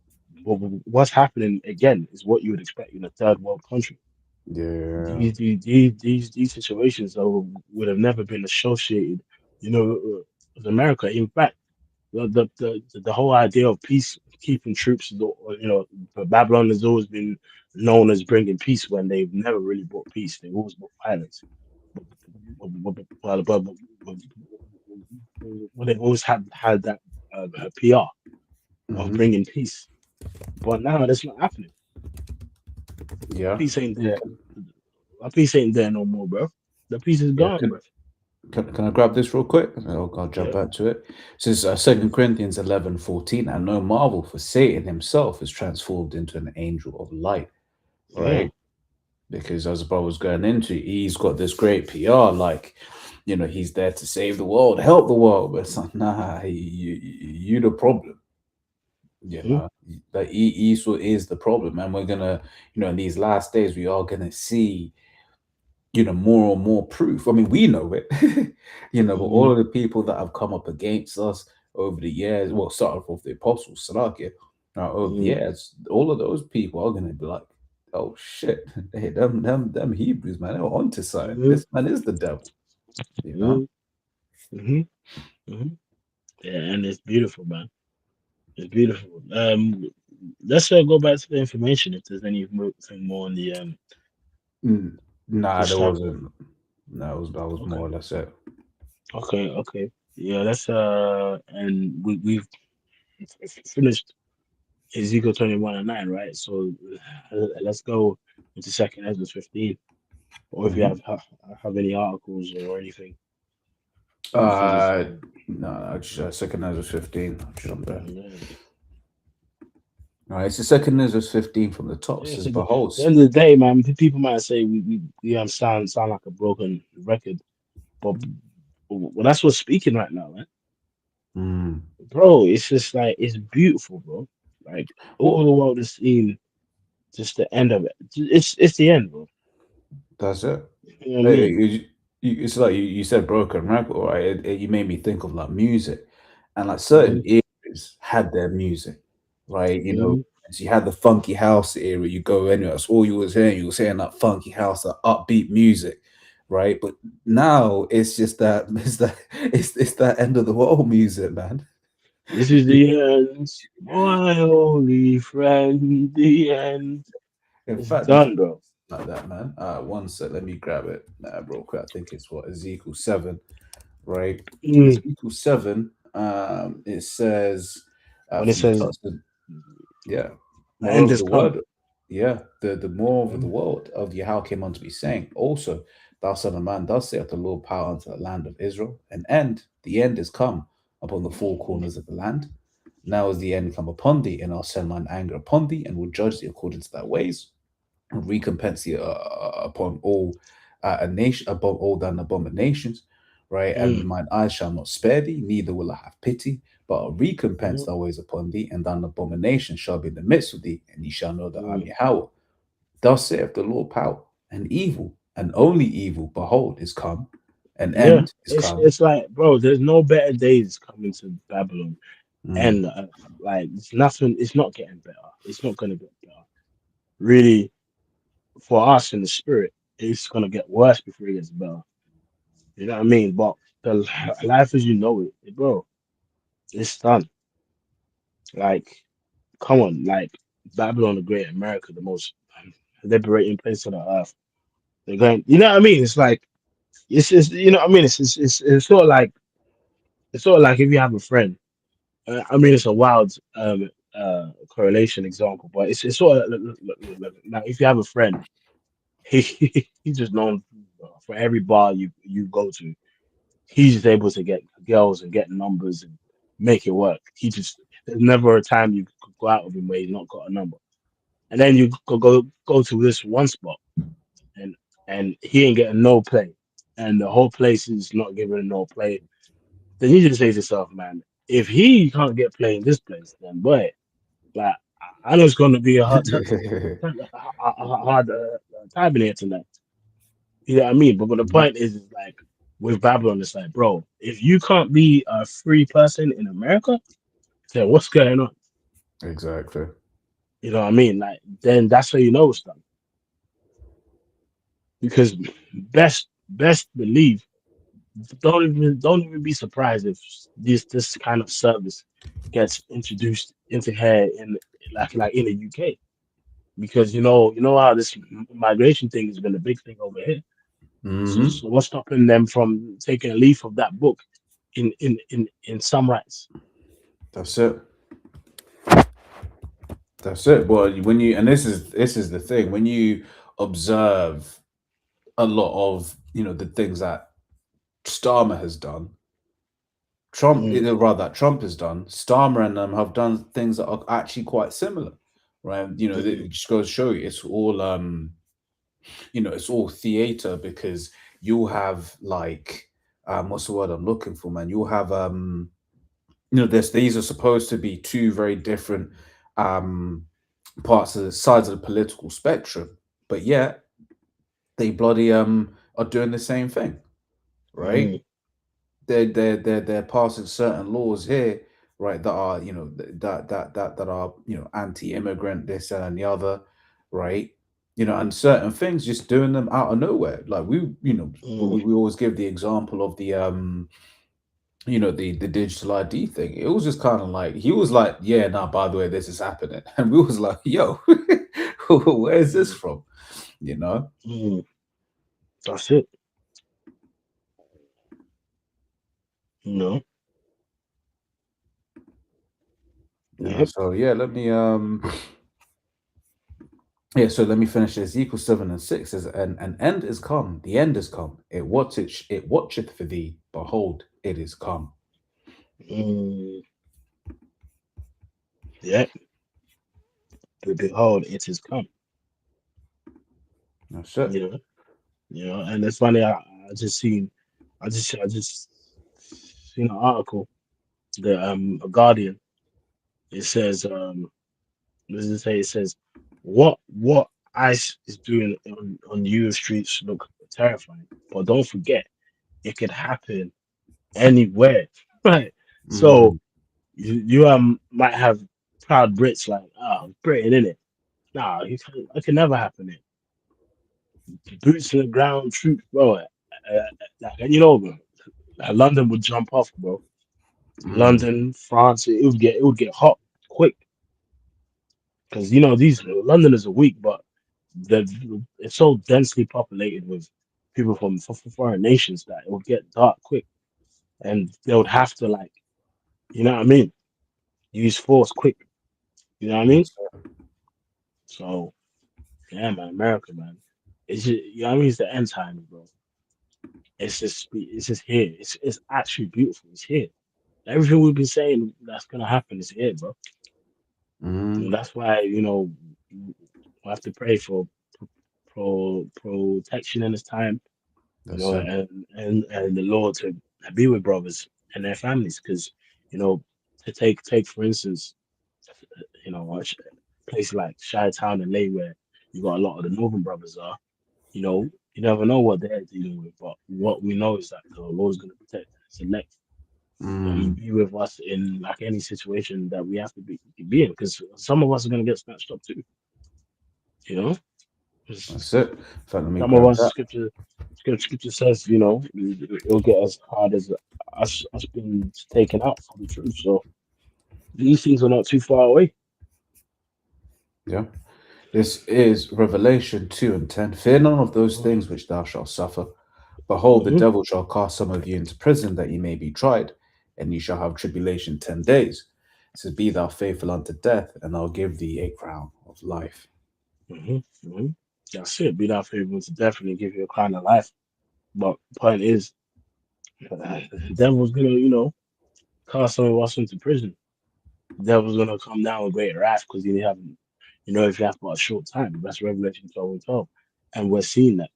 [SPEAKER 1] what's happening again is what you would expect in a third world country.
[SPEAKER 2] yeah.
[SPEAKER 1] These situations would have never been associated, with America. In fact, the whole idea of peace keeping troops, Babylon has always been known as bringing peace when they've never really brought peace. They've always brought violence. But well, they've always had that PR of
[SPEAKER 2] Hmm.
[SPEAKER 1] bringing peace. But now that's not happening.
[SPEAKER 2] Yeah.
[SPEAKER 1] Peace ain't there. My peace ain't there no more, bro. The peace is
[SPEAKER 2] Yeah.
[SPEAKER 1] gone, bro.
[SPEAKER 2] Can I grab this real quick? And I'll jump
[SPEAKER 1] Yeah.
[SPEAKER 2] back to it. It says 2 Corinthians 11:14, and no marvel, for Satan himself is transformed into an angel of light,
[SPEAKER 1] Mm,
[SPEAKER 2] right? Because as the brother was going into, he's got this great PR, like, he's there to save the world, help the world. But it's like, nah, you the problem,
[SPEAKER 1] mm,
[SPEAKER 2] that Esau is the problem. And we're gonna, in these last days, we are gonna see more and more proof. I mean, we know it, but all
[SPEAKER 1] mm,
[SPEAKER 2] of the people that have come up against us over the years, started off the apostles, Salakia, over the
[SPEAKER 1] mm,
[SPEAKER 2] years, all of those people are going to be like, Oh shit! Hey, them Hebrews, man, they're onto something.
[SPEAKER 1] Mm-hmm.
[SPEAKER 2] This man is the devil, you know.
[SPEAKER 1] Mm-hmm. Mm-hmm. Yeah, and it's beautiful, man. It's beautiful. Let's go back to the information if there's anything more on the
[SPEAKER 2] Mm, nah, there
[SPEAKER 1] historical.
[SPEAKER 2] wasn't. No, that was
[SPEAKER 1] Okay.
[SPEAKER 2] more or less it.
[SPEAKER 1] Okay. Okay. Yeah. And we've finished Ezekiel 21:9, right? So let's go into Second Ezra 15, or if you
[SPEAKER 2] Hmm.
[SPEAKER 1] have any articles or anything, we can just
[SPEAKER 2] Uh, no, it's second Ezra 15. I'll jump there.
[SPEAKER 1] yeah.
[SPEAKER 2] All right, it's the second Ezra 15 from the top. It
[SPEAKER 1] Yeah.
[SPEAKER 2] says,
[SPEAKER 1] So
[SPEAKER 2] "Behold."
[SPEAKER 1] the end of the day, man, people might say we sound like a broken record, but well, that's what's speaking right now, man.
[SPEAKER 2] Mm.
[SPEAKER 1] Bro, it's just like it's beautiful, bro. Like all
[SPEAKER 2] Well,
[SPEAKER 1] the world is seeing just the end of it. It's the end, bro.
[SPEAKER 2] that's it.
[SPEAKER 1] You know what I
[SPEAKER 2] Hey,
[SPEAKER 1] mean?
[SPEAKER 2] it's like you said broken record, right? You made me think of like music, and like certain
[SPEAKER 1] Hmm.
[SPEAKER 2] eras had their music, right?
[SPEAKER 1] Hmm.
[SPEAKER 2] So you had the funky house era. You go anywhere, that's all you was hearing. You was hearing that funky house, that upbeat music, right? But now it's just that it's that end of the world music, man.
[SPEAKER 1] This is the end, my only friend. The end.
[SPEAKER 2] In
[SPEAKER 1] It's
[SPEAKER 2] fact, there's
[SPEAKER 1] done, bro.
[SPEAKER 2] like that, man. One sec, let me grab it real quick. I think it's what Ezekiel 7, right?
[SPEAKER 1] Mm.
[SPEAKER 2] Ezekiel 7, it says
[SPEAKER 1] When it
[SPEAKER 2] from the
[SPEAKER 1] says
[SPEAKER 2] top, yeah.
[SPEAKER 1] the end
[SPEAKER 2] Moreover,
[SPEAKER 1] has
[SPEAKER 2] the
[SPEAKER 1] come.
[SPEAKER 2] word, yeah, the moreover the
[SPEAKER 1] Mm.
[SPEAKER 2] word of Yahweh came unto me, saying, also, thou son of man, thus saith the Lord power unto the land of Israel, an end, the end is come upon the four corners of the land. Now is the end come upon thee, and I'll send mine anger upon thee, and will judge thee according to thy ways, and recompense thee upon all a nation, above all thine abominations, right? And
[SPEAKER 1] Mm.
[SPEAKER 2] mine eyes shall not spare thee, neither will I have pity, but I'll recompense
[SPEAKER 1] Mm.
[SPEAKER 2] thy ways upon thee, and thine abomination shall be in the midst of thee, and ye shall know that I'm
[SPEAKER 1] Mm.
[SPEAKER 2] Yahweh. Thus saith the Lord power, and evil, and only evil, behold, is come, an
[SPEAKER 1] Yeah,
[SPEAKER 2] end is come.
[SPEAKER 1] it's like, bro, there's no better days coming to Babylon,
[SPEAKER 2] Mm.
[SPEAKER 1] and like it's nothing. It's not getting better. It's not gonna get better. Really, for us in the spirit, it's gonna get worse before it gets better. You know what I mean? But the life as you know it, bro, it's done. Like, come on, like Babylon the Great, America, the most liberating place on the earth. They're going, you know what I mean? It's like it's just, you know what I mean? It's sort of like if you have a friend. I mean, it's a wild correlation example, but it's sort of like if you have a friend, he he's just known for every bar you go to. He's just able to get girls and get numbers and make it work. There's never a time you could go out with him where he's not got a number. And then you go to this one spot and he ain't getting no play, and the whole place is not giving him no play. Then you just say to yourself, man, if he can't get play in this place, then boy, like I know it's going to be a hard time in here tonight. You know what I mean? But the point is like with Babylon, it's like, bro, if you can't be a free person in America, then what's going on?
[SPEAKER 2] Exactly.
[SPEAKER 1] You know what I mean? Like then that's how you know it's done. Because best believe, don't even be surprised if this kind of service gets introduced into here in like in the UK, because you know how this migration thing has been a big thing over here. So
[SPEAKER 2] Hmm.
[SPEAKER 1] what's stopping them from taking a leaf of that book in some rights?
[SPEAKER 2] That's it. That's it. Well, when you and this is the thing when you observe a lot of the things that Starmer has done,
[SPEAKER 1] Mm,
[SPEAKER 2] rather that Trump has done, Starmer and them have done things that are actually quite similar, right?
[SPEAKER 1] mm,
[SPEAKER 2] It just goes to show you it's all theater because you'll have like what's the word I'm looking for, man? You'll have these are supposed to be two very different um parts of the sides of the political spectrum, but yet they bloody are doing the same thing, right?
[SPEAKER 1] mm,
[SPEAKER 2] They're passing certain laws here, right, that are that are anti-immigrant, this that, and the other, right? and certain things just doing them out of nowhere. Like
[SPEAKER 1] Mm,
[SPEAKER 2] we always give the example of the the digital ID thing. It was just kind of like he was like, yeah, nah, by the way, this is happening, and we was like, yo, where's this
[SPEAKER 1] mm,
[SPEAKER 2] from? You know?
[SPEAKER 1] mm. That's it. You know. Yep.
[SPEAKER 2] So yeah, let me yeah, so let me finish this. Equal 7 and 6 is an end is come. The end is come. It watcheth for thee. Behold, it is come.
[SPEAKER 1] Mm, yep. But behold, it has come.
[SPEAKER 2] That's it.
[SPEAKER 1] You know. You know. And it's funny. I just seen. I just seen an article. The a Guardian. It says what does it say? It says what ICE is doing on US streets look terrifying. But don't forget, it could happen anywhere. Right. So
[SPEAKER 2] Mm,
[SPEAKER 1] you might have proud Brits like, oh, Britain in it. Nah, it can never happen. It boots in the ground, troops, bro. Like, and you know, bro, like London would jump off, bro.
[SPEAKER 2] mm,
[SPEAKER 1] London, France, it would get hot quick because these Londoners are weak, but the it's so densely populated with people from foreign nations that it will get dark quick, and they would have to like, you know what I mean, use force quick. You know what I mean?
[SPEAKER 2] that's it.
[SPEAKER 1] So yeah, man, America, man. It's just, you know what I mean? It's the end times, bro. It's just here. It's actually beautiful. It's here. Everything we've been saying that's gonna happen is here, bro. And
[SPEAKER 2] Mm,
[SPEAKER 1] that's why we have to pray for protection in this time,
[SPEAKER 2] that's it.
[SPEAKER 1] and the Lord to be with brothers and their families, because you know, to take for instance, a place like Chi Town and Lay where you got a lot of the Northern brothers are. You never know what they're dealing with, but what we know is that the Lord's going to protect and select and
[SPEAKER 2] Mm,
[SPEAKER 1] be with us in like any situation that we have to be in, because some of us are going to get snatched up too. You know, 'Cause
[SPEAKER 2] that's it. In fact, let me
[SPEAKER 1] some of
[SPEAKER 2] grab
[SPEAKER 1] us,
[SPEAKER 2] that.
[SPEAKER 1] scripture says, it'll get as hard as us being taken out for the truth. So these things are not too far away.
[SPEAKER 2] Yeah. This is Revelation 2 and 10. Fear none of those
[SPEAKER 1] Mm-hmm.
[SPEAKER 2] things which thou shalt suffer. Behold, the devil shall cast some of you into prison that ye may be tried, and ye shall have tribulation 10 days. It says, be thou faithful unto death, and I'll give thee a crown of life.
[SPEAKER 1] Hmm. Hmm. That's it. Be not faithful to definitely give you a kind of life. But point is, the devil's gonna, cast some of us into prison. The devil's gonna come down with great wrath because if you have but a short time. That's Revelation 12 and 12. And we're seeing that.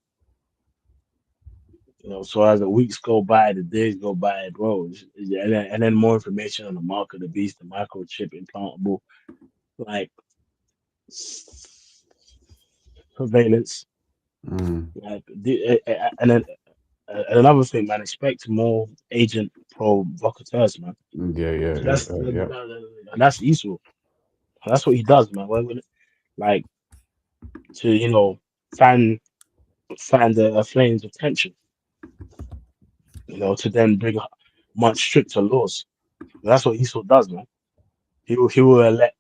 [SPEAKER 1] So as the weeks go by, the days go by, bro, and then more information on the mark of the beast, the microchip implantable, like surveillance,
[SPEAKER 2] Mm.
[SPEAKER 1] like and then and another thing, man, expect more agent provocateurs, man.
[SPEAKER 2] Yeah, yeah,
[SPEAKER 1] 'Cause
[SPEAKER 2] yeah, yeah.
[SPEAKER 1] that's Esau. That's what he does, man. Like to fan fan the flames of tension, to then bring up much stricter laws. That's what Esau does, man. He will let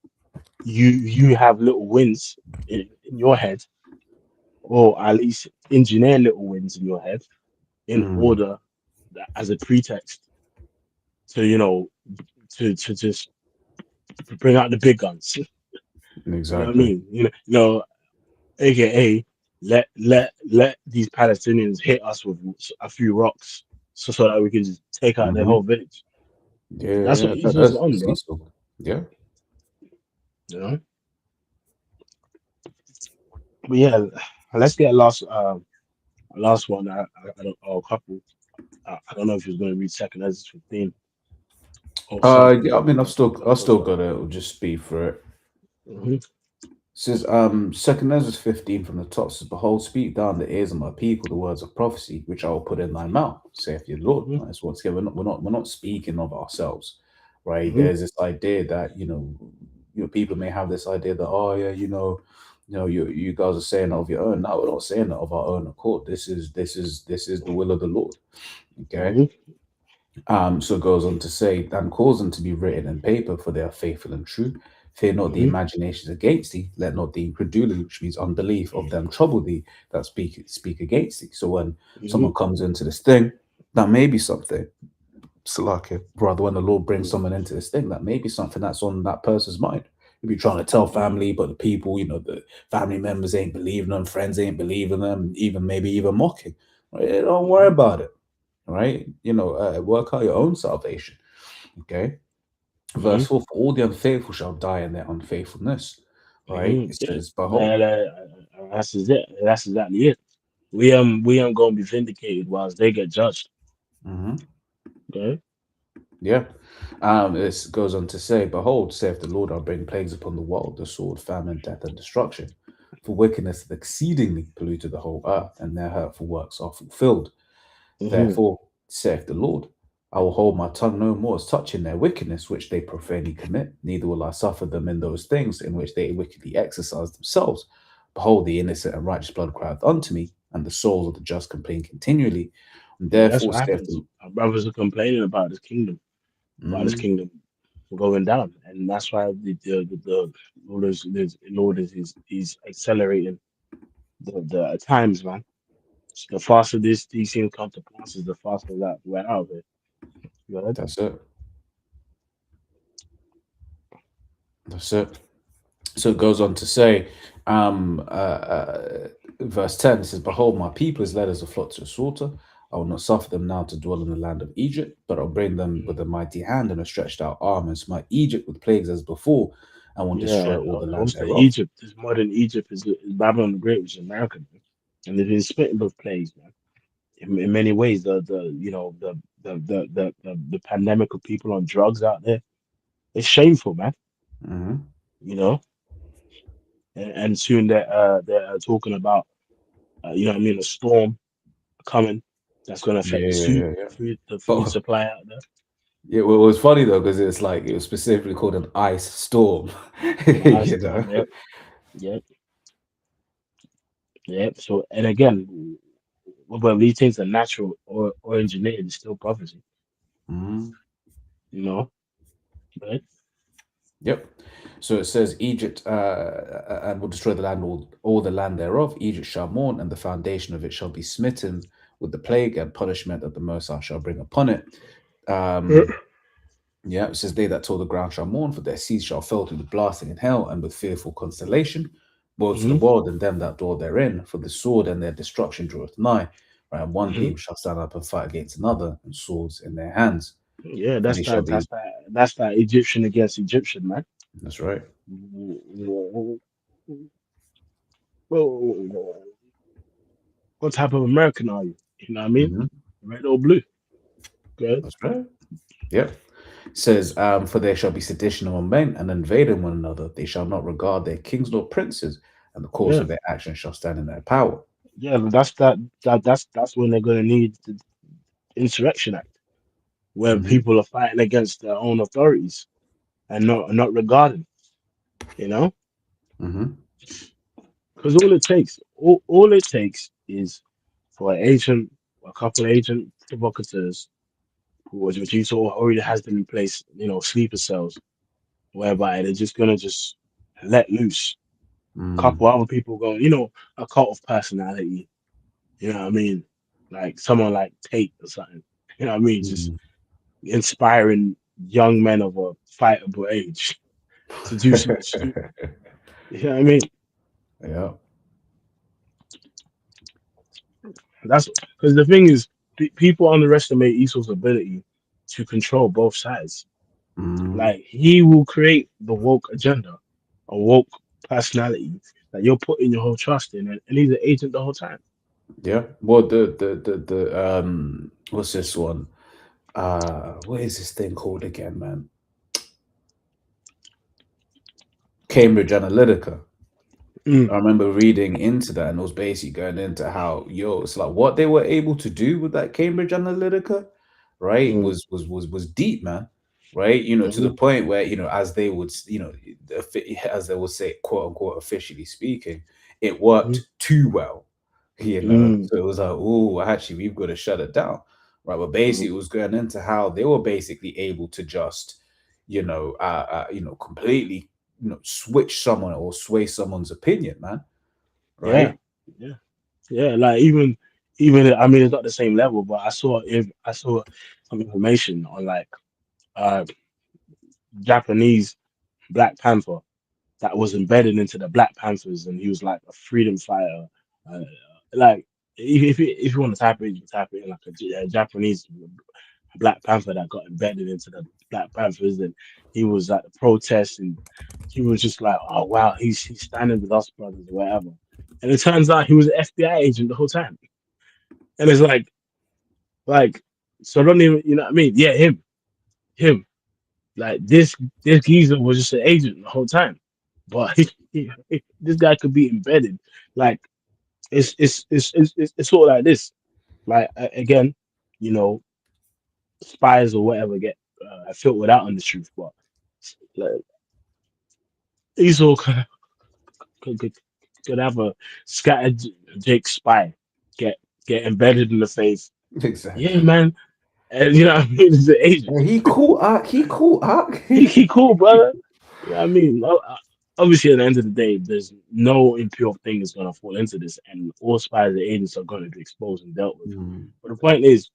[SPEAKER 1] you have little wins in your head, or at least engineer little wins in your head in
[SPEAKER 2] Mm.
[SPEAKER 1] order as a pretext to to just bring out the big guns. You know what I
[SPEAKER 2] Exactly.
[SPEAKER 1] mean? AKA let these Palestinians hit us with a few rocks, so that we can just take out their
[SPEAKER 2] Hmm.
[SPEAKER 1] whole village.
[SPEAKER 2] Yeah, yeah,
[SPEAKER 1] That's what
[SPEAKER 2] yeah.
[SPEAKER 1] Esau's on,
[SPEAKER 2] That's
[SPEAKER 1] bro.
[SPEAKER 2] Esau. Yeah.
[SPEAKER 1] You know. But yeah, let's get last one. I don't, or a couple. I don't know if he's going to read second Ezra 15 or something.
[SPEAKER 2] Yeah, I mean, I've
[SPEAKER 1] Something
[SPEAKER 2] still
[SPEAKER 1] like
[SPEAKER 2] got to just speed for it.
[SPEAKER 1] that. Hmm.
[SPEAKER 2] Says second Ezra 15 from the top says, behold, speak down the ears of my people the words of prophecy, which I will put in thy mouth, saith the Lord.
[SPEAKER 1] Hmm.
[SPEAKER 2] Right? So once again, we're not speaking of ourselves, right?
[SPEAKER 1] Hmm.
[SPEAKER 2] There's this idea that, people may have this idea that, oh yeah, you guys are saying it of your own. No, we're not saying it of our own accord. This is the will of the Lord. Okay.
[SPEAKER 1] Mm-hmm.
[SPEAKER 2] So it goes on to say, and cause them to be written in paper, for they are faithful and true. Fear not the
[SPEAKER 1] Mm-hmm.
[SPEAKER 2] imaginations against thee, let not the incredulity, which means unbelief, of them trouble thee that speak against thee. So when
[SPEAKER 1] Mm-hmm.
[SPEAKER 2] someone comes into this thing, that may be something. Salaki, brother, when the Lord brings someone into this thing, that may be something that's on that person's mind. You'll be trying to tell family, but the people, the family members ain't believing them, friends ain't believing them, even maybe even mocking. Right? Don't worry
[SPEAKER 1] Mm-hmm.
[SPEAKER 2] about it. Right? Work out your own salvation. Okay.
[SPEAKER 1] Mm-hmm.
[SPEAKER 2] Verse 4, for all the unfaithful shall die in their unfaithfulness. Right?
[SPEAKER 1] Mm-hmm.
[SPEAKER 2] It
[SPEAKER 1] Yeah.
[SPEAKER 2] says, behold.
[SPEAKER 1] That's it. That's exactly it. We gonna be vindicated whilst they get judged.
[SPEAKER 2] Mhm.
[SPEAKER 1] Okay.
[SPEAKER 2] Yeah. This goes on to say, behold, saith the Lord, I'll bring plagues upon the world, the sword, famine, death, and destruction. For wickedness hath exceedingly polluted the whole earth, and their hurtful works are fulfilled.
[SPEAKER 1] Mm-hmm.
[SPEAKER 2] Therefore, saith the Lord, I will hold my tongue no more as touching their wickedness which they profanely commit, neither will I suffer them in those things in which they wickedly exercise themselves. Behold, the innocent and righteous blood crieth unto me, and the souls of the just complain continually. And
[SPEAKER 1] Yeah, that's
[SPEAKER 2] therefore
[SPEAKER 1] what
[SPEAKER 2] saith
[SPEAKER 1] happens.
[SPEAKER 2] the
[SPEAKER 1] Our brothers are complaining about this
[SPEAKER 2] Mhm.
[SPEAKER 1] kingdom going down, and that's why the Lord is he's accelerating the times, man. The faster these things come to pass, is the faster that we're out of it. You know?
[SPEAKER 2] That's it. That's it. So it goes on to say, verse 10, it says, behold, my people is led as a flock to the slaughter. I will not suffer them now to dwell in the land of Egypt, but I'll bring them with a mighty hand and a stretched out arm, and smite Egypt with plagues as before, and will
[SPEAKER 1] Yeah,
[SPEAKER 2] destroy all the land
[SPEAKER 1] also
[SPEAKER 2] thereof.
[SPEAKER 1] Egypt, this modern Egypt is Babylon the Great, which is America, man. And they've been smitten with plagues, man. In many ways, the pandemic of people on drugs out there, it's shameful, man.
[SPEAKER 2] Hmm.
[SPEAKER 1] You know, and soon they're talking about you know what I mean, a storm coming that's going to affect
[SPEAKER 2] Yeah, yeah, yeah, yeah.
[SPEAKER 1] the food
[SPEAKER 2] But
[SPEAKER 1] supply out there.
[SPEAKER 2] yeah, well, it was funny though, because it's like it was specifically called an ice storm.
[SPEAKER 1] And I
[SPEAKER 2] you know?
[SPEAKER 1] storm, yep, yep, yep. So and again, well, these things are natural or engineered, it's still prophecy,
[SPEAKER 2] Mhm.
[SPEAKER 1] you know. Right?
[SPEAKER 2] Yep. So it says Egypt and will destroy the land, all the land thereof. Egypt shall mourn, and the foundation of it shall be smitten with the plague and punishment that the Most High shall bring upon it. Um, yeah, it says they that till the ground shall mourn, for their seeds shall fall through the blasting in hell, and with fearful constellation. Woe to the
[SPEAKER 1] Mm-hmm,
[SPEAKER 2] world and them that dwell therein, for the sword and their destruction draweth nigh. Right, and one
[SPEAKER 1] mm-hmm.
[SPEAKER 2] people shall stand up and fight against another, and swords in their hands,
[SPEAKER 1] Yeah,
[SPEAKER 2] and they shall be.
[SPEAKER 1] that's that Egyptian against Egyptian, man.
[SPEAKER 2] That's right.
[SPEAKER 1] Well, what type of American are you? You know what I mean?
[SPEAKER 2] Hmm.
[SPEAKER 1] Red or blue? Good.
[SPEAKER 2] That's right. Yep. Says, for there shall be sedition among men and invading one another. They shall not regard their kings nor princes, and the course
[SPEAKER 1] Yeah,
[SPEAKER 2] of their actions shall stand in their power.
[SPEAKER 1] yeah. But that's when they're gonna need the Insurrection Act, where
[SPEAKER 2] Hmm.
[SPEAKER 1] people are fighting against their own authorities and not regarding. You know,
[SPEAKER 2] Hmm.
[SPEAKER 1] because all it takes is for an agent, a couple of agent provocateurs which you saw already has them in place. You know, sleeper cells whereby they're just gonna just let loose.
[SPEAKER 2] Mm.
[SPEAKER 1] Couple other people going, you know, a cult of personality. You know what I mean? Like someone like Tate or something. You know what I mean? Just
[SPEAKER 2] Mm.
[SPEAKER 1] inspiring young men of a fightable age to do something stupid. You know what I mean?
[SPEAKER 2] Yeah.
[SPEAKER 1] That's because the thing is, people underestimate Esau's ability to control both sides.
[SPEAKER 2] Mm.
[SPEAKER 1] Like he will create the woke agenda, a woke personality that you're putting your whole trust in, and he's an agent the whole time.
[SPEAKER 2] Yeah. Well, the what's this one? What is this thing called again, man? Cambridge Analytica.
[SPEAKER 1] Mm,
[SPEAKER 2] I remember reading into that, and it was basically going into how, yo, it's like what they were able to do with that Cambridge Analytica, right?
[SPEAKER 1] mm,
[SPEAKER 2] Was deep, man. right? To the
[SPEAKER 1] Mhm.
[SPEAKER 2] point where, as they would, as they would say, quote unquote, officially speaking, it worked
[SPEAKER 1] Mhm.
[SPEAKER 2] too well,
[SPEAKER 1] Mm.
[SPEAKER 2] So it was like, oh, actually, we've got to shut it down, right? But basically,
[SPEAKER 1] Mm.
[SPEAKER 2] it was going into how they were basically able to just, completely, switch someone or sway someone's opinion, man,
[SPEAKER 1] Yeah.
[SPEAKER 2] right?
[SPEAKER 1] Yeah. Yeah. Like even I mean, it's not the same level, but I saw some information on like uh Japanese Black Panther that was embedded into the Black Panthers, and he was like a freedom fighter. Uh, like if you want to type it, you can type it in like a Japanese Black Panther that got embedded into the Black Panthers, and he was at the protest, and he was just like, oh wow, he's standing with us brothers or whatever. And it turns out he was an FBI agent the whole time, and it's like so I don't even you know what I mean? Yeah, him. Like this geezer was just an agent the whole time, but this guy could be embedded. Like it's sort of like this. Like again, you know, spies or whatever get filtered out on the truth, but like, Esau could, could have a scattered Jake spy get embedded in the face. Yeah,
[SPEAKER 2] Exactly.
[SPEAKER 1] man, and you know what I mean. He's an agent.
[SPEAKER 2] Yeah, he cool, Ark. He cool, Ark.
[SPEAKER 1] He cool, brother. You know what I mean? Obviously, at the end of the day, there's no impure thing is going to fall into this, and all spies and agents are going to be exposed and dealt with.
[SPEAKER 2] Mm,
[SPEAKER 1] But the point is,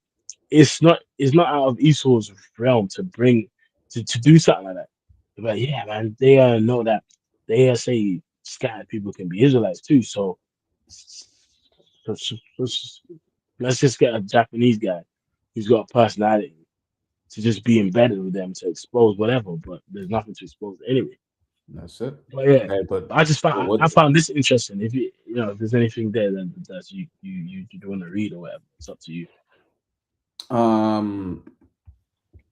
[SPEAKER 1] it's not out of Esau's realm to bring to do something like that. But yeah, man, they know that they say scattered people can be Israelites too. So let's just get a Japanese guy who's got a personality to just be embedded with them to expose whatever. But there's nothing to expose anyway.
[SPEAKER 2] that's it.
[SPEAKER 1] But yeah,
[SPEAKER 2] Hey, but
[SPEAKER 1] I just found
[SPEAKER 2] what?
[SPEAKER 1] I found this interesting. If if there's anything there that you want to read or whatever, it's up to you.
[SPEAKER 2] Um,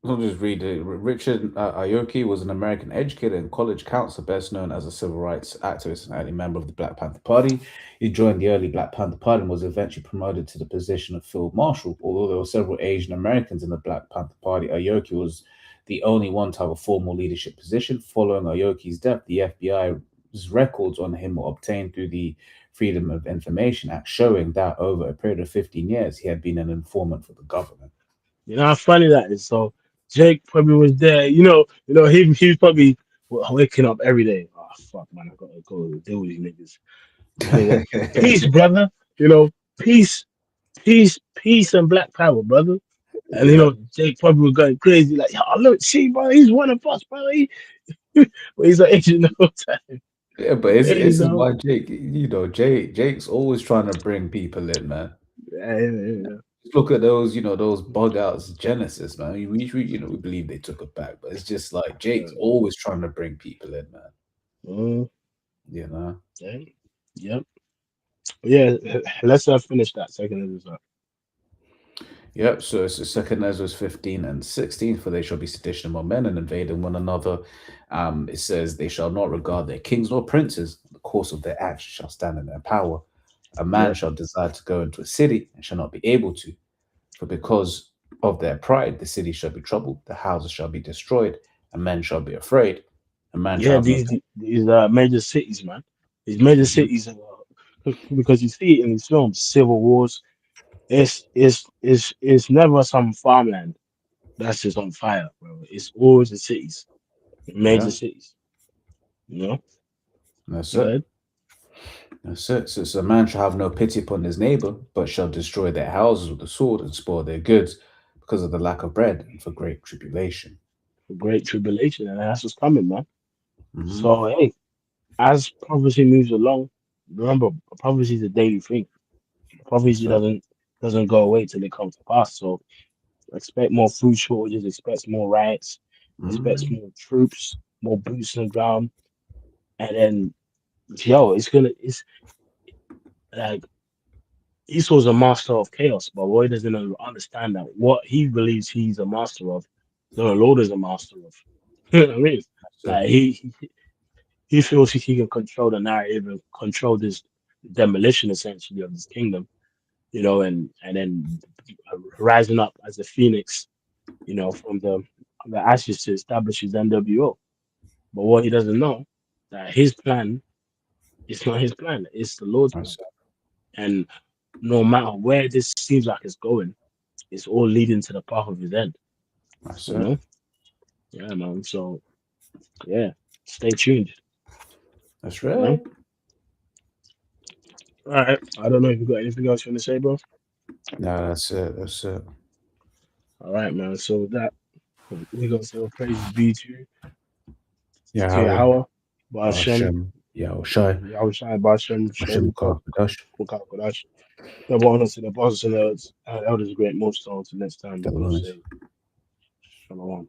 [SPEAKER 2] I'll just read it. Richard Aoki was an American educator and college counselor, best known as a civil rights activist and early member of the Black Panther Party. He joined the early Black Panther Party and was eventually promoted to the position of field marshal. Although there were several Asian Americans in the Black Panther Party, Aoki was the only one to have a formal leadership position. Following Aoki's death, the FBI's records on him were obtained through the Freedom of Information Act, showing that over a period of 15 years, he had been an informant for the government.
[SPEAKER 1] You know how funny that is. So Jake probably was there. He was probably waking up every day. Oh fuck, man, I gotta go deal with these niggas. This nigga, peace, brother. You know, peace, peace, and black power, brother. And
[SPEAKER 2] Yeah.
[SPEAKER 1] Jake probably was going crazy, like, oh look, see, bro, he's one of us, bro. But he's an agent the whole time.
[SPEAKER 2] Yeah, but it's,
[SPEAKER 1] Hey,
[SPEAKER 2] this is why Jake, Jake's always trying to bring people in, man.
[SPEAKER 1] yeah.
[SPEAKER 2] Just look at those, those bug outs Genesis, man. We believe they took it back, but it's just like Jake's always trying to bring people in, man.
[SPEAKER 1] Mm,
[SPEAKER 2] You know.
[SPEAKER 1] yeah. Yep. Yeah. Let's finish that second episode.
[SPEAKER 2] Yep. So it's the second Ezra 15 and 16. For they shall be sedition among men and invading one another. It says they shall not regard their kings nor princes. The course of their acts shall stand in their power. A man
[SPEAKER 1] Yep.
[SPEAKER 2] shall desire to go into a city and shall not be able to. For because of their pride, the city shall be troubled, the houses shall be destroyed, and men shall be afraid. A man shall
[SPEAKER 1] Yeah,
[SPEAKER 2] have no.
[SPEAKER 1] these major cities, man. These major
[SPEAKER 2] Mhm.
[SPEAKER 1] cities, because you see it in these films, civil wars. It's never some farmland that's just on fire, bro. It's always the cities, major
[SPEAKER 2] Yeah,
[SPEAKER 1] cities. You know.
[SPEAKER 2] that's
[SPEAKER 1] Go
[SPEAKER 2] it.
[SPEAKER 1] ahead.
[SPEAKER 2] That's it. So a man shall have no pity upon his neighbor, but shall destroy their houses with the sword and spoil their goods because of the lack of bread and for great tribulation.
[SPEAKER 1] The great tribulation, and that's what's coming, man.
[SPEAKER 2] Hmm.
[SPEAKER 1] So hey, as prophecy moves along, remember prophecy is a daily thing.
[SPEAKER 2] That's
[SPEAKER 1] Prophecy
[SPEAKER 2] it.
[SPEAKER 1] doesn't go away till it comes to pass. So expect more food shortages, expect more riots, expect
[SPEAKER 2] Hmm.
[SPEAKER 1] more troops, more boots on the ground, and then it's like Esau's a master of chaos, but Roy doesn't understand that what he believes he's a master of, the Lord is a master of. You know what I mean?
[SPEAKER 2] That's it.
[SPEAKER 1] Like he feels he can control the narrative and control this demolition essentially of this kingdom, and then rising up as a phoenix, from the the ashes to establish his NWO. But what he doesn't know that his plan is not his plan; it's the Lord's plan.
[SPEAKER 2] That's it.
[SPEAKER 1] And no matter where this seems like it's going, it's all leading to the path of his end.
[SPEAKER 2] That's
[SPEAKER 1] You
[SPEAKER 2] it.
[SPEAKER 1] know? Yeah, man. So yeah, stay tuned.
[SPEAKER 2] That's
[SPEAKER 1] You know?
[SPEAKER 2] right.
[SPEAKER 1] All right. I don't know if you got anything else you want to say, bro.
[SPEAKER 2] No, that's it. That's it.
[SPEAKER 1] All right, man. So with that, we gonna say praises be to you,
[SPEAKER 2] Yeah,
[SPEAKER 1] to Yahweh, Bashem,
[SPEAKER 2] Hashem. Yeah, Shai.
[SPEAKER 1] Yahushai, Bashem,
[SPEAKER 2] Hashem
[SPEAKER 1] Shem,
[SPEAKER 2] Kakadash.
[SPEAKER 1] Kodash. Double honor to the apostles and elders, great most to next time. We will say Shalom.